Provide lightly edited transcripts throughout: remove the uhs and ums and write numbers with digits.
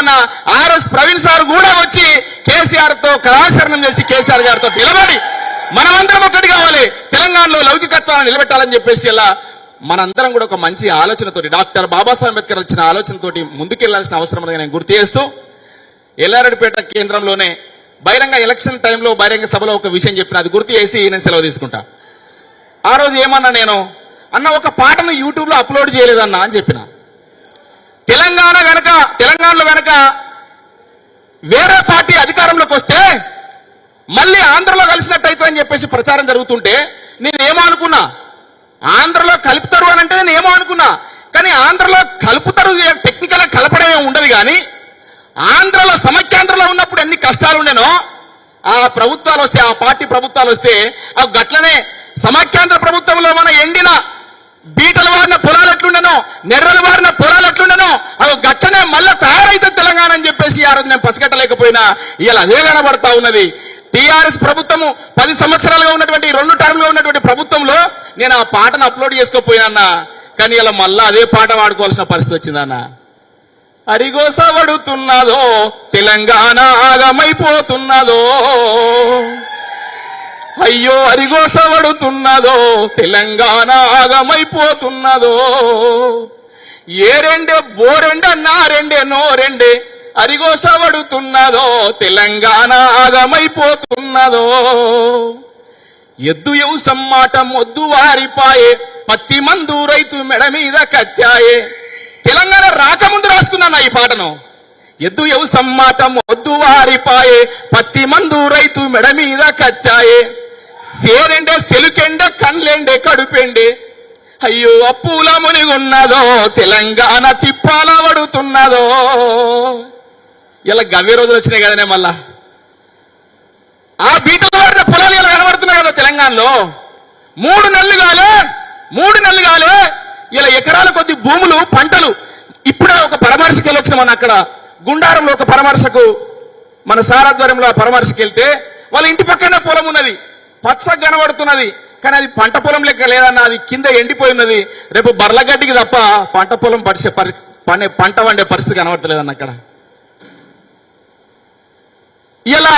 ఉన్న RS Praveen sir కూడా వచ్చి కేసీఆర్ తో కళాశరణం చేసి కేసీఆర్ గారితో నిలబడి మనమందరం ఒకటి కావాలి, తెలంగాణలో లౌకికత్వాన్ని నిలబెట్టాలని చెప్పేసి ఇలా మనందరం కూడా ఒక మంచి ఆలోచనతోటి డాక్టర్ బాబాసాహెబ్ అంబేద్కర్ ఇచ్చిన ఆలోచనతోటి ముందుకెళ్లాల్సిన అవసరం ఉందని నేను గుర్తు చేస్తూ, ఎల్లారెడ్డిపేట కేంద్రంలోనే బహిరంగ ఎలక్షన్ టైంలో బహిరంగ సభలో ఒక విషయం చెప్పిన, అది గుర్తు చేసి నేను సెలవు తీసుకుంటా. ఆ రోజు ఏమన్నా నేను అన్న ఒక పాటను యూట్యూబ్లో అప్లోడ్ చేయలేదన్నా అని చెప్పిన. తెలంగాణలో గనక వేరే పార్టీ అధికారంలోకి వస్తే మళ్ళీ ఆంధ్రలో కలిసినట్టయితే అని చెప్పేసి ప్రచారం జరుగుతుంటే నేను ఏమో అనుకున్నా, ఆంధ్రలో కలుపుతారు అని అంటే నేను ఏమో అనుకున్నా. కానీ ఆంధ్రలో కలుపుతారు, టెక్నికల్గా కలపడమే ఉండదు. కానీ ఆంధ్రలో సమైక్యాంధ్రలో ఉన్నప్పుడు ఎన్ని కష్టాలు ఉండేనో ఆ ప్రభుత్వాలు వస్తే, ఆ పార్టీ ప్రభుత్వాలు వస్తే ఆ గట్లనే సమైక్యాంధ్ర ప్రభుత్వంలో మన ఎండిన బీటలు వారిన పొలాలు ఎట్లుండెనో, నెర్రలు వారిన పొలాలు ఎట్లుండెనో అది గట్లనే మళ్ళీ తయారైతే తెలంగాణ అని చెప్పేసి ఆ రోజు నేను పసిగట్టలేకపోయినా ఇలా అదే కనబడతా ఉన్నది. టీఆర్ఎస్ ప్రభుత్వము 10 సంవత్సరాలుగా ఉన్నటువంటి 2 టర్మ్లో ఉన్నటువంటి ప్రభుత్వంలో నేను ఆ పాటను అప్లోడ్ చేసుకోపోయినా. కానీ ఇలా మళ్ళా అదే పాట వాడుకోవాల్సిన పరిస్థితి వచ్చిందన్న. అరిగోస పడుతున్నదో తెలంగాణ ఆగమైపోతున్నదో, అయ్యో అరిగోస పడుతున్నదో తెలంగాణ ఆగమైపోతున్నదో, ఏ రెండే బోరెండే నారెండే నోరెండే అరిగోస పడుతున్నదో తెలంగాణ ఆగమైపోతున్నదో, ఎద్దు యవసం మాట మొద్దు వారిపాయే పత్తి మందు రైతు మెడ మీద కత్తాయే. తెలంగాణ రాకముందు రాసుకున్నాను ఈ పాటను. ఎద్దు యవసం మాట మొద్దు వారిపాయే పత్తి మందు రైతు మెడ మీద కత్తాయే, సేరెండే సెలుకెండే కన్లెండే కడుపెండే, అయ్యో అప్పుల మునిగున్నదో తెలంగాణ తిప్పాల పడుతున్నదో. ఇలా గవ్వే రోజులు వచ్చినాయి కదనే మళ్ళా ఆ బీటలు వాడిన పొలాలు ఇలా కనబడుతున్నాయి కదా తెలంగాణలో. 3 నెలలు కాలే ఇలా ఎకరాల కొద్ది భూములు పంటలు. ఇప్పుడే ఒక పరామర్శకు వెళ్ళొచ్చిన మన అక్కడ గుండారంలో ఒక పరామర్శకు మన సారాధ్వర్యంలో ఆ పరామర్శకు వెళ్తే వాళ్ళ ఇంటి పక్కనే పొలం ఉన్నది, పచ్చగా కనబడుతున్నది. కానీ అది పంట పొలం లెక్క లేదన్న, అది కింద ఎండిపోయి ఉన్నది. రేపు బర్లగడ్డికి తప్ప పంట పొలం పంట వండే పరిస్థితి కనబడతలేదన్న అక్కడ. ఇలా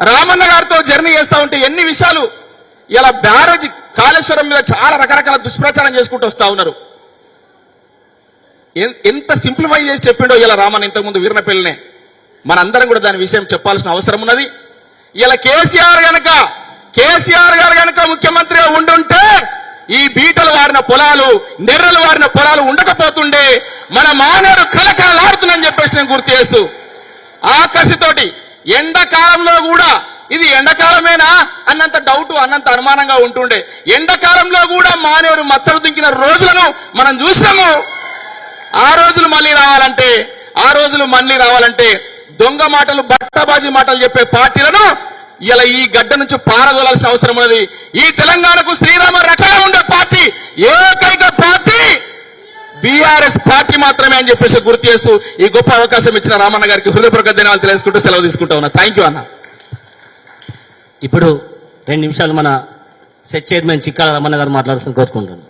రామన్న గారితో జర్నీ చేస్తూ ఉంటే ఎన్ని విషయాలు, ఇలా బ్యారేజ్ కాళేశ్వరం మీద చాలా రకరకాల దుష్ప్రచారం చేసుకుంటూ వస్తూ ఉన్నారు. ఎంత సింప్లిఫై చేసి చెప్పిండో ఇలా రామన్న ఇంతకుముందు వీరనపల్లినే. మనందరం కూడా దాని విషయం చెప్పాల్సిన అవసరం ఉన్నది. ఇలా కేసీఆర్ గారు గనక ముఖ్యమంత్రిగా ఉండుంటే ఈ బీటలు వారిన పొలాలు, నెర్రలు వారిన పొలాలు ఉండకపోతుండే మన మానేరు కలకలాడుతుందని చెప్పేసి నేను గుర్తు చేస్తూ, ఆకసితోటి ఎండాకాలంలో కూడా ఇది ఎండాకాలమేనా అన్నంత డౌట్, అన్నంత అనుమానంగా ఉంటుండే. ఎండాకాలంలో కూడా మానేరు మత్తలు దింకిన రోజులను మనం చూసాము. ఆ రోజులు మళ్ళీ రావాలంటే దొంగ మాటలు, బట్టబాజీ మాటలు చెప్పే పార్టీలను ఇలా ఈ గడ్డ నుంచి పారదోలాల్సిన అవసరం ఉన్నది. ఈ తెలంగాణకు శ్రీరామ రక్షణ ఉండే పార్టీ, ఏకైక పార్టీ బీఆర్ఎస్ పార్టీ మాత్రమే అని చెప్పేసి గుర్తు చేస్తూ ఈ గొప్ప అవకాశం ఇచ్చిన రామన్న గారికి హృదయపూర్వక ధన్యవాదాలు తెలుసుకుంటూ సెలవు తీసుకుంటా ఉన్నా. థ్యాంక్ యూ అన్న. ఇప్పుడు 2 నిమిషాలు మన సెట్ చైర్మన్ చిక్కాల రమణ గారు మాట్లాడుతూ కోరుకుంటున్నాను.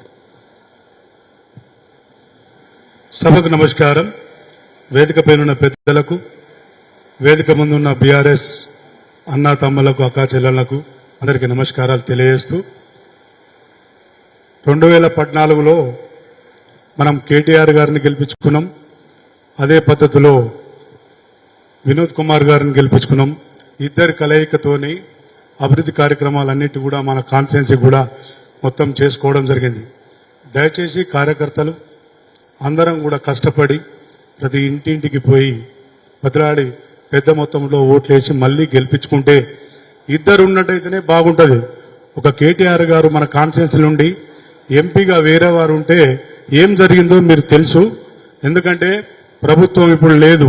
సభకు నమస్కారం. వేదిక పైన పెద్దలకు, వేదిక ముందున్న బీఆర్ఎస్ అన్నా తమ్ములకు, అక్కా చెల్లెళ్లకు అందరికీ నమస్కారాలు తెలియజేస్తూ, 2014లో మనం కేటీఆర్ గారిని గెలిపించుకున్నాం. అదే పద్ధతిలో వినోద్ కుమార్ గారిని గెలిపించుకున్నాం. ఇద్దరి కలయికతోని అభివృద్ధి కార్యక్రమాలన్నిటి కూడా మన కాన్స్టిట్యున్సీ కూడా మొత్తం చేసుకోవడం జరిగింది. దయచేసి కార్యకర్తలు అందరం కూడా కష్టపడి ప్రతి ఇంటింటికి పోయి బదిలాడి పెద్ద మొత్తంలో ఓట్లేసి మళ్ళీ గెలిపించుకుంటే, ఇద్దరు ఉన్నట్టయితేనే బాగుంటుంది. ఒక కేటీఆర్ గారు మన కాన్స్టిట్యున్సీ నుండి ఎంపీగా వేరే వారు ఉంటే ఏం జరిగిందో మీరు తెలుసు. ఎందుకంటే ప్రభుత్వం ఇప్పుడు లేదు,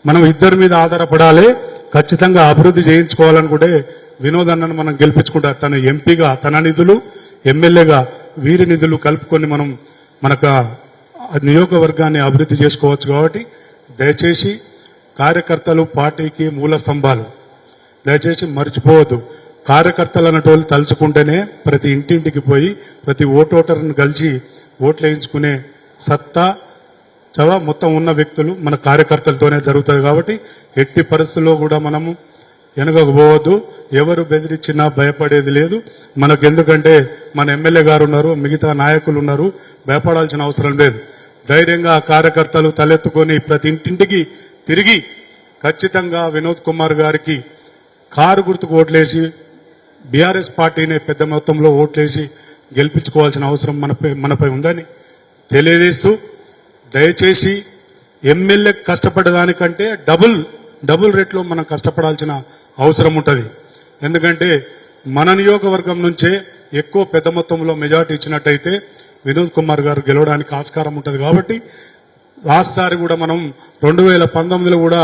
మనం ఇద్దరి మీద ఆధారపడాలి. ఖచ్చితంగా అభివృద్ధి చేయించుకోవాలనుకుంటే వినోద్ అన్నను మనం గెలిపించుకుంటే తన ఎంపీగా తన నిధులు, ఎమ్మెల్యేగా వీరి నిధులు కలుపుకొని మనం మనకు నియోజకవర్గాన్ని అభివృద్ధి చేసుకోవచ్చు. కాబట్టి దయచేసి కార్యకర్తలు పార్టీకి మూల స్తంభాలు, దయచేసి మర్చిపోవద్దు. కార్యకర్తలు అన్నటోళ్ళు తలుచుకుంటేనే ప్రతి ఇంటింటికి పోయి ప్రతి ఓటర్ని కలిసి ఓట్లు వేయించుకునే సత్తా మొత్తం ఉన్న వ్యక్తులు మన కార్యకర్తలతోనే జరుగుతుంది కాబట్టి ఎట్టి పరిస్థితుల్లో కూడా మనము వెనుకకు పోవద్దు. ఎవరు బెదిరించినా భయపడేది లేదు మనకు. ఎందుకంటే మన ఎమ్మెల్యే గారు ఉన్నారు, మిగతా నాయకులు ఉన్నారు, భయపడాల్సిన అవసరం లేదు. ధైర్యంగా కార్యకర్తలు తలెత్తుకొని ప్రతి ఇంటింటికి తిరిగి ఖచ్చితంగా వినోద్ కుమార్ గారికి కారు గుర్తుకు ఓట్లేసి బీఆర్ఎస్ పార్టీని పెద్ద మొత్తంలో ఓట్లేసి గెలిపించుకోవాల్సిన అవసరం మనపై ఉందని తెలియజేస్తూ, దయచేసి ఎమ్మెల్యే కష్టపడేదానికంటే డబుల్ రేట్లో మనం కష్టపడాల్సిన అవసరం ఉంటుంది. ఎందుకంటే మన నియోజకవర్గం నుంచే ఎక్కువ పెద్ద మొత్తంలో మెజార్టీ ఇచ్చినట్టయితే వినోద్ కుమార్ గారు గెలవడానికి ఆస్కారం ఉంటుంది. కాబట్టి లాస్ట్ సారి కూడా మనం 2019లో కూడా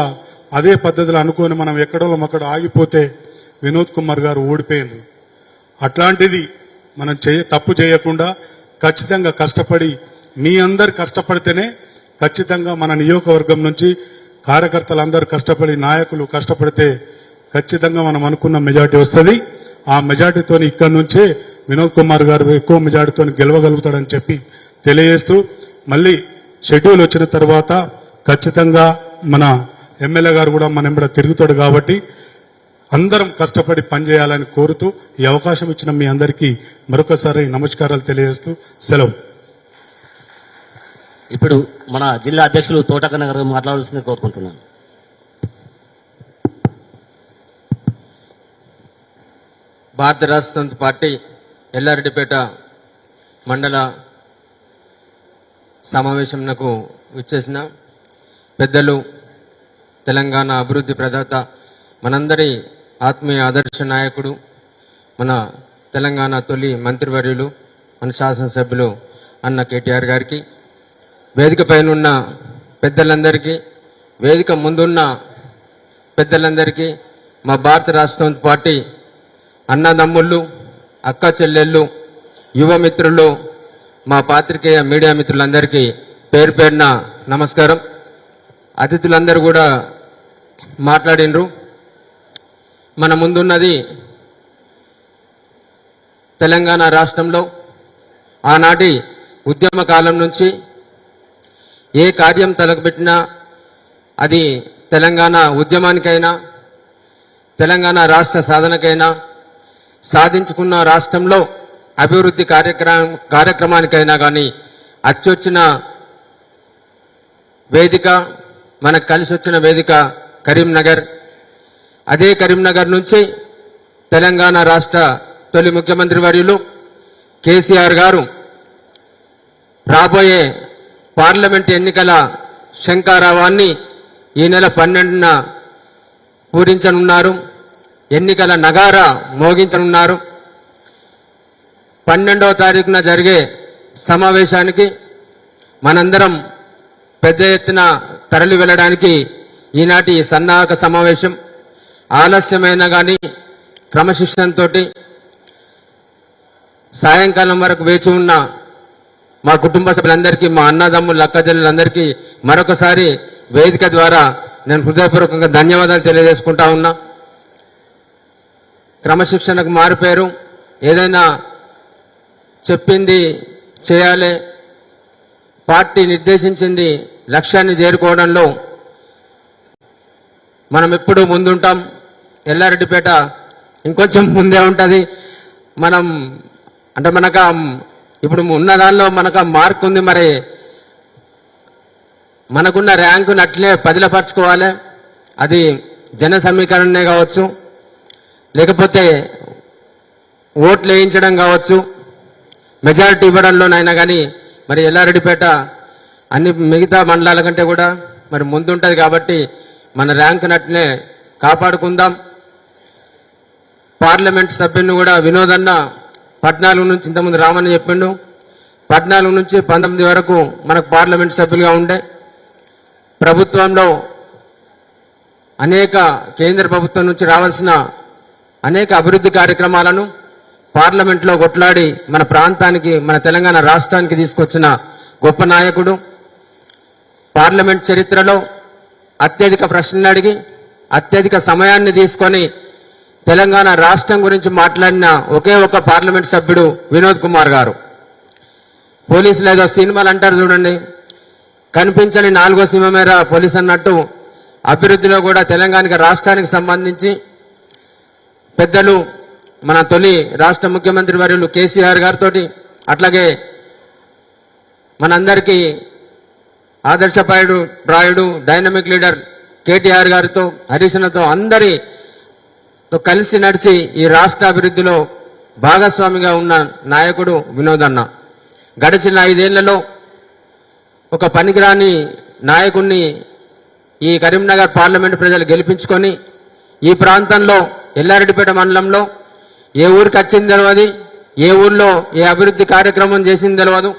అదే పద్ధతిలో అనుకొని మనం ఎక్కడో అక్కడ ఆగిపోతే వినోద్ కుమార్ గారు ఓడిపోయింది. అట్లాంటిది మనం తప్పు చేయకుండా ఖచ్చితంగా కష్టపడి, మీ అందరు కష్టపడితేనే ఖచ్చితంగా మన నియోజకవర్గం నుంచి కార్యకర్తలందరూ కష్టపడి, నాయకులు కష్టపడితే ఖచ్చితంగా మనం అనుకున్న మెజార్టీ వస్తుంది. ఆ మెజార్టీతో ఇక్కడి నుంచే వినోద్ కుమార్ గారు ఎక్కువ మెజార్టీతో గెలవగలుగుతాడని చెప్పి తెలియజేస్తూ, మళ్ళీ షెడ్యూల్ వచ్చిన తర్వాత ఖచ్చితంగా మన ఎమ్మెల్యే గారు కూడా మన వెంబడ తిరుగుతాడు. కాబట్టి అందరం కష్టపడి పనిచేయాలని కోరుతూ ఈ అవకాశం ఇచ్చిన మీ అందరికీ మరొకసారి నమస్కారాలు తెలియజేస్తూ సెలవు. ఇప్పుడు మన జిల్లా అధ్యక్షులు తోటకన్న గారు మాట్లాడాల్సింది కోరుకుంటున్నాను. భారత రాష్ట్ర సమితి పార్టీ ఎల్లారెడ్డిపేట మండల సమావేశంకు విచ్చేసిన పెద్దలు, తెలంగాణ అభివృద్ధి ప్రదాత, మనందరి ఆత్మీయ ఆదర్శ నాయకుడు, మన తెలంగాణ తొలి మంత్రివర్యులు, మన శాసనసభ్యులు అన్న కేటీఆర్ గారికి, వేదిక పైన ఉన్న పెద్దలందరికీ, వేదిక ముందున్న పెద్దలందరికీ, మా భారత రాష్ట్ర సమితి పార్టీ అన్నదమ్ముళ్ళు, అక్క చెల్లెళ్ళు, యువ మిత్రులు, మా పాత్రికేయ మీడియా మిత్రులందరికీ పేరు పేరున నమస్కారం. అతిథులందరూ కూడా మాట్లాడినరు. మన ముందున్నది తెలంగాణ రాష్ట్రంలో ఆనాటి ఉద్యమ కాలం నుంచి ఏ కార్యం తలపెట్టినా అది తెలంగాణ ఉద్యమానికైనా, తెలంగాణ రాష్ట్ర సాధనకైనా, సాధించుకున్న రాష్ట్రంలో అభివృద్ధి కార్యక్రమానికైనా కానీ అచ్చొచ్చిన వేదిక, మనకు కలిసి వచ్చిన వేదిక కరీంనగర్. అదే కరీంనగర్ నుంచి తెలంగాణ రాష్ట్ర తొలి ముఖ్యమంత్రి వర్యులు కేసీఆర్ గారు రాబోయే పార్లమెంట్ ఎన్నికల శంఖారావాన్ని ఈ నెల 12న పూరించనున్నారు. ఎన్నికల నగారా మోగించనున్నారు. 12వ తారీఖున జరిగే సమావేశానికి మనందరం పెద్ద ఎత్తున తరలి వెళ్ళడానికి ఈనాటి సన్నాహక సమావేశం. ఆలస్యమైనా కానీ క్రమశిక్షణతో సాయంకాలం వరకు వేచి ఉన్న మా కుటుంబ సభ్యులందరికీ, మా అన్నదమ్ములు, అక్కచెల్లెలందరికీ మరొకసారి వేదిక ద్వారా నేను హృదయపూర్వకంగా ధన్యవాదాలు తెలియజేసుకుంటా ఉన్నా. క్రమశిక్షణకు మారుపేరు. ఏదైనా చెప్పింది చేయాలి, పార్టీ నిర్దేశించింది లక్ష్యాన్ని చేరుకోవడంలో మనం ఎప్పుడూ ముందుంటాం. ఎల్లారెడ్డిపేట ఇంకొంచెం ముందే ఉంటుంది. మనం అంటే మనకు ఇప్పుడు ఉన్న దానిలో మనకు మార్క్ ఉంది, మరి మనకున్న ర్యాంకును అట్లే పదిలపరచుకోవాలి. అది జన సమీకరణనే కావచ్చు, లేకపోతే ఓట్లు వేయించడం కావచ్చు, మెజారిటీ ఇవ్వడంలోనైనా కానీ మరి ఎల్లారెడ్డిపేట అన్ని మిగతా మండలాల కంటే కూడా మరి ముందుంటుంది. కాబట్టి మన ర్యాంక్ నట్నే కాపాడుకుందాం. పార్లమెంట్ సభ్యుని కూడా వినోదన్న 14 నుంచి, ఇంతకుముందు రామని చెప్పిండు, 14 నుంచి 19 వరకు మనకు పార్లమెంట్ సభ్యులుగా ఉండే. ప్రభుత్వంలో అనేక కేంద్ర ప్రభుత్వం నుంచి రావాల్సిన అనేక అభివృద్ధి కార్యక్రమాలను పార్లమెంట్లో కొట్లాడి మన ప్రాంతానికి, మన తెలంగాణ రాష్ట్రానికి తీసుకొచ్చిన గొప్ప నాయకుడు. పార్లమెంట్ చరిత్రలో అత్యధిక ప్రశ్నలు అడిగి అత్యధిక సమయాన్ని తీసుకొని తెలంగాణ రాష్ట్రం గురించి మాట్లాడిన ఒకే ఒక పార్లమెంట్ సభ్యుడు వినోద్ కుమార్ గారు. పోలీసులు ఏదో సినిమాలు అంటారు చూడండి, కనిపించని నాలుగో సింహమేర పోలీస్ అన్నట్టు అభివృద్ధిలో కూడా తెలంగాణ రాష్ట్రానికి సంబంధించి పెద్దలు మన తొలి రాష్ట్ర ముఖ్యమంత్రి వర్యులు కేసీఆర్ గారితో అట్లాగే మనందరికీ ఆదర్శప్రాయుడు డైనమిక్ లీడర్ కేటీఆర్ గారితో హరీశనతో అందరితో కలిసి నడిచి ఈ రాష్ట్ర అభివృద్ధిలో భాగస్వామిగా ఉన్న నాయకుడు వినోద్ అన్న. గడిచిన 5 ఏళ్లలో ఒక పనికిరాని నాయకుణ్ణి ఈ కరీంనగర్ పార్లమెంటు ప్రజలు గెలిపించుకొని ఈ ప్రాంతంలో ఎల్లారెడ్డిపేట మండలంలో ఏ ఊరికి వచ్చింది తెలియదు, ఏ ఊర్లో ఏ అభివృద్ధి కార్యక్రమం చేసింది తెలియదు.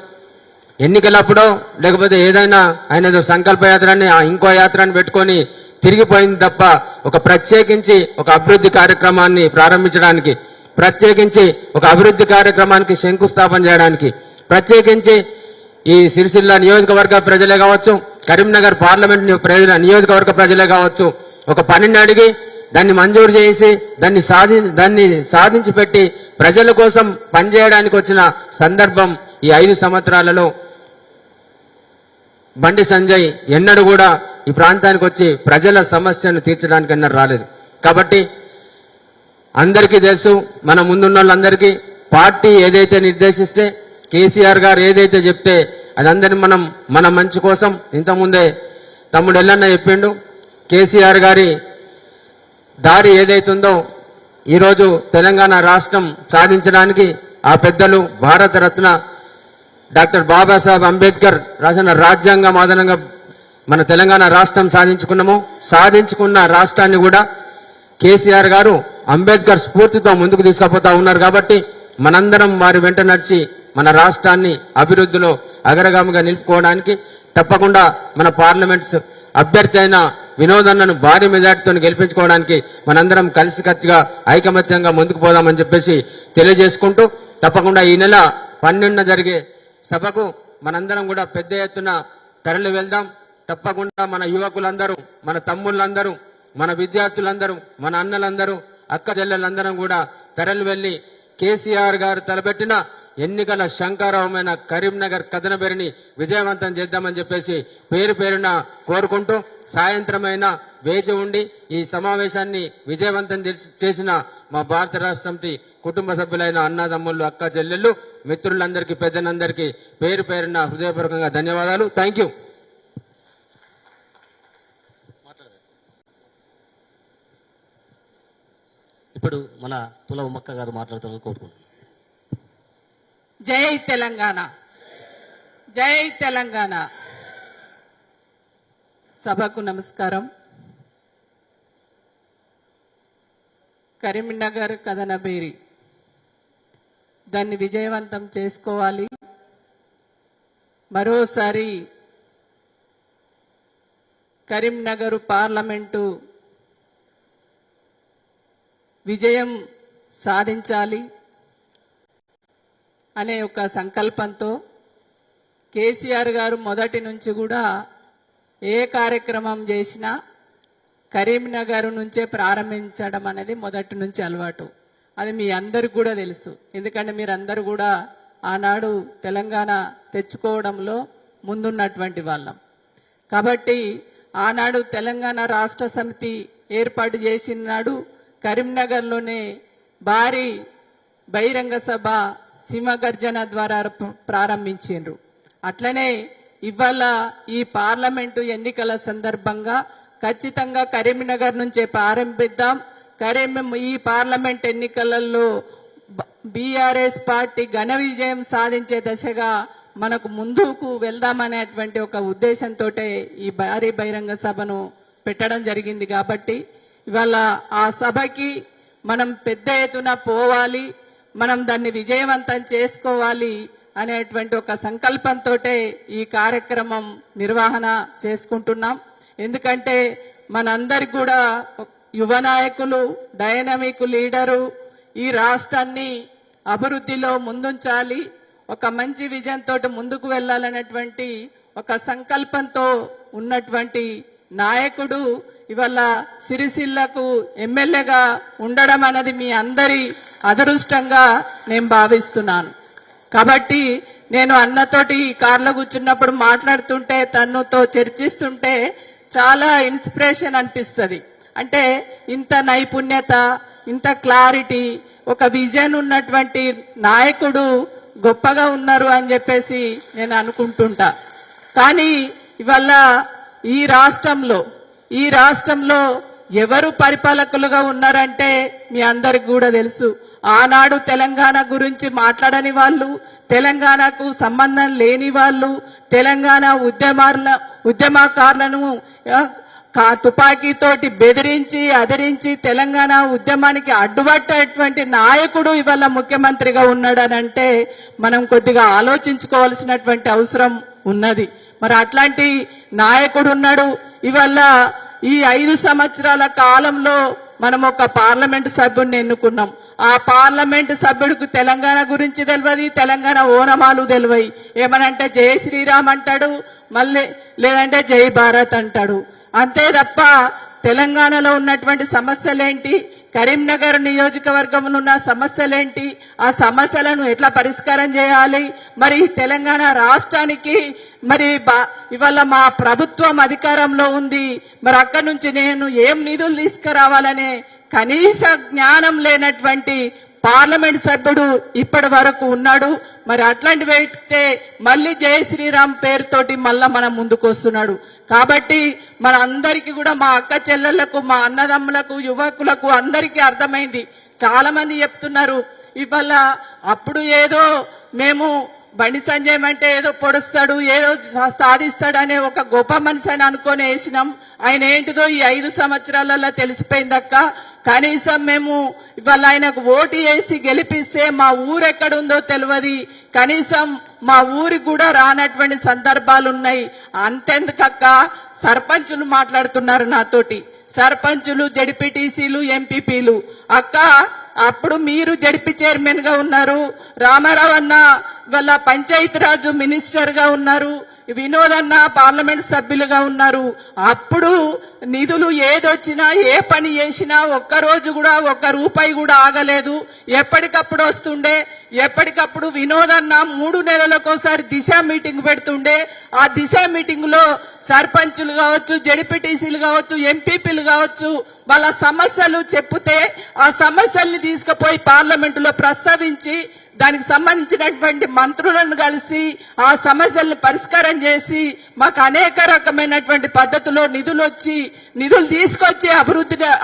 ఎన్నికలప్పుడో లేకపోతే ఏదైనా ఆయన సంకల్పయాత్రని ఇంకో యాత్రని పెట్టుకొని తిరిగిపోయింది తప్ప ఒక ప్రత్యేకించి ఒక అభివృద్ధి కార్యక్రమాన్ని ప్రారంభించడానికి, ప్రత్యేకించి ఒక అభివృద్ధి కార్యక్రమానికి శంకుస్థాపన చేయడానికి, ప్రత్యేకించి ఈ సిరిసిల్ల నియోజకవర్గ ప్రజలే కావచ్చు, కరీంనగర్ పార్లమెంట్ నియోజకవర్గ ప్రజలే కావచ్చు, ఒక పనిని అడిగి దాన్ని మంజూరు చేసి దాన్ని సాధించి పెట్టి ప్రజల కోసం పనిచేయడానికి వచ్చిన సందర్భం ఈ 5 సంవత్సరాలలో బండి సంజయ్ ఎన్నడూ కూడా ఈ ప్రాంతానికి వచ్చి ప్రజల సమస్యను తీర్చడానికి ఎన్నడూ రాలేదు. కాబట్టి అందరికీ తెలుసు, మన ముందున్న వాళ్ళందరికీ పార్టీ ఏదైతే నిర్దేశిస్తే, కేసీఆర్ గారు ఏదైతే చెప్తే అదందరినీ మన మంచి కోసం ఇంతకుముందే తమ్ముడు ఎల్లన్న చెప్పిండు. కేసీఆర్ గారి దారి ఏదైతుందో ఈరోజు తెలంగాణ రాష్ట్రం సాధించడానికి ఆ పెద్దలు భారతరత్న డాక్టర్ బాబాసాహెబ్ అంబేద్కర్ రాసిన రాజ్యాంగం ఆధారంగా మన తెలంగాణ రాష్ట్రం సాధించుకున్న రాష్ట్రాన్ని కూడా కేసీఆర్ గారు అంబేద్కర్ స్ఫూర్తితో ముందుకు తీసుకుపోతా ఉన్నారు. కాబట్టి మనందరం వారి వెంట నడిచి మన రాష్ట్రాన్ని అభివృద్ధిలో అగ్రగామిగా నిలుపుకోవడానికి తప్పకుండా మన పార్లమెంట్ అభ్యర్థి అయిన వినోదన్నను భారీ మెజార్టీతో గెలిపించుకోవడానికి మనందరం కలిసికట్టుగా ఐకమత్యంగా ముందుకు పోదామని చెప్పేసి తెలియజేసుకుంటూ, తప్పకుండా ఈ నెల 12న జరిగే సభకు మనందరం కూడా పెద్ద ఎత్తున తరలి వెళ్దాం. తప్పకుండా మన యువకులందరూ, మన తమ్ముళ్ళందరూ, మన విద్యార్థులందరూ, మన అన్నలందరూ, అక్క చెల్లెలందరం కూడా తరలి వెళ్లి కేసీఆర్ గారు తలపెట్టిన ఎన్నికల శంకారావమైన కరీంనగర్ కథనబెరిని విజయవంతం చేద్దామని చెప్పేసి పేరున కోరుకుంటూ, సాయంత్రమైన వేచి ఉండి ఈ సమావేశాన్ని విజయవంతం చేసిన మా భారత రాష్ట్ర సమితి కుటుంబ సభ్యులైన అన్నదమ్ముళ్ళు, అక్క చెల్లెళ్ళు, మిత్రులందరికీ, పెద్దలందరికీ పేరున హృదయపూర్వకంగా ధన్యవాదాలు. Thank you. ఇప్పుడు మన తుల ఉమ్మక్క గారు మాట్లాడుతారు కోరుకుంటున్నాను. జై తెలంగాణ, జై తెలంగాణ. సభకు నమస్కారం. కరీంనగర్ కథనబేరి దాన్ని విజయవంతం చేసుకోవాలి. మరోసారి కరీంనగర్ పార్లమెంటు విజయం సాధించాలి అనే ఒక సంకల్పంతో కేసీఆర్ గారు మొదటి నుంచి కూడా ఏ కార్యక్రమం చేసినా కరీంనగర్ నుంచే ప్రారంభించడం అనేది మొదటి నుంచి అలవాటు. అది మీ అందరికి కూడా తెలుసు. ఎందుకంటే మీరందరూ కూడా ఆనాడు తెలంగాణ తెచ్చుకోవడంలో ముందున్నటువంటి వాళ్ళం. కాబట్టి ఆనాడు తెలంగాణ రాష్ట్ర సమితి ఏర్పాటు చేసిన నాడు కరీంనగర్లోనే భారీ బహిరంగ సభ సింహగర్జన ద్వారా ప్రారంభించారు. అట్లనే ఇవాళ ఈ పార్లమెంటు ఎన్నికల సందర్భంగా ఖచ్చితంగా కరీంనగర్ నుంచే ప్రారంభిద్దాం. ఈ పార్లమెంట్ ఎన్నికలలో బీఆర్ఎస్ పార్టీ ఘన విజయం సాధించే దశగా మనకు ముందుకు వెళ్దామనేటువంటి ఒక ఉద్దేశంతో ఈ భారీ బహిరంగ సభను పెట్టడం జరిగింది. కాబట్టి ఇవాళ ఆ సభకి మనం పెద్ద ఎత్తున పోవాలి, మనం దాన్ని విజయవంతం చేసుకోవాలి అనేటువంటి ఒక సంకల్పంతో ఈ కార్యక్రమం నిర్వహణ చేసుకుంటున్నాం. ఎందుకంటే మనందరికి కూడా యువ నాయకులు, డైనమిక్ లీడరు ఈ రాష్ట్రాన్ని అభివృద్ధిలో ముందుంచాలి, ఒక మంచి విజన్ తోటి ముందుకు వెళ్ళాలనేటువంటి ఒక సంకల్పంతో ఉన్నటువంటి నాయకుడు ఇవాళ సిరిసిల్లకు ఎమ్మెల్యేగా ఉండడం అనేది మీ అందరి అదృష్టంగా నేను భావిస్తున్నాను. కాబట్టి నేను అన్నతోటి కార్లో కూర్చున్నప్పుడు మాట్లాడుతుంటే తనతో చర్చిస్తుంటే చాలా ఇన్స్పిరేషన్ అనిపిస్తుంది. అంటే ఇంత నైపుణ్యత, ఇంత క్లారిటీ, ఒక విజన్ ఉన్నటువంటి నాయకుడు గొప్పగా ఉన్నారు అని చెప్పేసి నేను అనుకుంటుంటా. కానీ ఇవాళ ఈ రాష్ట్రంలో ఎవరు పరిపాలకులుగా ఉన్నారంటే మీ అందరికి కూడా తెలుసు. ఆనాడు తెలంగాణ గురించి మాట్లాడని వాళ్ళు, తెలంగాణకు సంబంధం లేని వాళ్ళు, తెలంగాణ ఉద్యమకారులను తుపాకీతోటి బెదిరించి అదిరించి తెలంగాణ ఉద్యమానికి అడ్డుపట్టేటువంటి నాయకుడు ఇవాళ ముఖ్యమంత్రిగా ఉన్నాడనంటే మనం కొద్దిగా ఆలోచించుకోవాల్సినటువంటి అవసరం ఉన్నది. మరి అట్లాంటి నాయకుడు ఉన్నాడు. ఇవాళ ఈ 5 సంవత్సరాల కాలంలో మనం ఒక పార్లమెంటు సభ్యుడిని ఎన్నుకున్నాం. ఆ పార్లమెంటు సభ్యుడికి తెలంగాణ గురించి తెలియదు, తెలంగాణ ఓనమాలు తెలియదు. ఏమనంటే జై శ్రీరామ్ అంటాడు, మళ్ళీ లేదంటే జై భారత్ అంటాడు. అంతే తప్ప తెలంగాణలో ఉన్నటువంటి సమస్యలేంటి, కరీంనగర్ నియోజకవర్గంలో ఉన్న సమస్యలేంటి, ఆ సమస్యలను ఎట్లా పరిష్కారం చేయాలి, మరి తెలంగాణ రాష్ట్రానికి మరి ఇవాళ మా ప్రభుత్వం అధికారంలో ఉంది, మరి అక్కడి నుంచి నేను ఏం నిధులు తీసుకురావాలనే కనీస జ్ఞానం లేనటువంటి పార్లమెంట్ సభ్యుడు ఇప్పటి వరకు ఉన్నాడు. మరి అట్లాంటి వ్యక్తే మళ్ళీ జై శ్రీరామ్ పేరుతోటి మళ్ళా మనం ముందుకు వస్తున్నాడు. కాబట్టి మన అందరికీ కూడా, మా అక్క చెల్లెళ్లకు, మా అన్నదమ్ములకు, యువకులకు అందరికీ అర్థమైంది. చాలా మంది చెప్తున్నారు ఇవాళ అప్పుడు ఏదో మేము బండి సంజయ్ అంటే ఏదో పొడుస్తాడు, ఏదో సాధిస్తాడు అనే ఒక గొప్ప మనిషి అని అనుకొని వేసినాం. ఆయన ఏంటిదో ఈ 5 సంవత్సరాలలో తెలిసిపోయిందక్క. కనీసం మేము ఇవాళ ఆయనకు ఓటు వేసి గెలిపిస్తే మా ఊరు ఎక్కడుందో తెలియదు, కనీసం మా ఊరికి కూడా రానటువంటి సందర్భాలు ఉన్నాయి. అంతెందుకక్క, సర్పంచులు మాట్లాడుతున్నారు నాతోటి, సర్పంచులు, జడ్పీటీసీలు, ఎంపీపీలు. అక్క అప్పుడు మీరు జడ్పీ చైర్మన్ గా ఉన్నారు, రామారావు అన్న వాళ్ళ పంచాయతీరాజ్ మినిస్టర్ గా ఉన్నారు, వినోద్ అన్న పార్లమెంట్ సభ్యులుగా ఉన్నారు. అప్పుడు నిధులు ఏదొచ్చినా ఏ పని చేసినా ఒక్కరోజు కూడా ఒక్క రూపాయి కూడా ఆగలేదు, ఎప్పటికప్పుడు వస్తుండే. ఎప్పటికప్పుడు వినోద్ అన్న 3 నెలలకోసారి దిశ మీటింగ్ పెడుతుండే. ఆ దిశ మీటింగ్ లో సర్పంచులు కావచ్చు, జడ్పీటీసీలు కావచ్చు, ఎంపీపీలు కావచ్చు, వాళ్ళ సమస్యలు చెప్తే ఆ సమస్యల్ని తీసుకుపోయి పార్లమెంటులో ప్రస్తావించి దానికి సంబంధించినటువంటి మంత్రులను కలిసి ఆ సమస్యలను పరిష్కారం చేసి మాకు అనేక రకమైనటువంటి పద్ధతిలో నిధులు తీసుకొచ్చి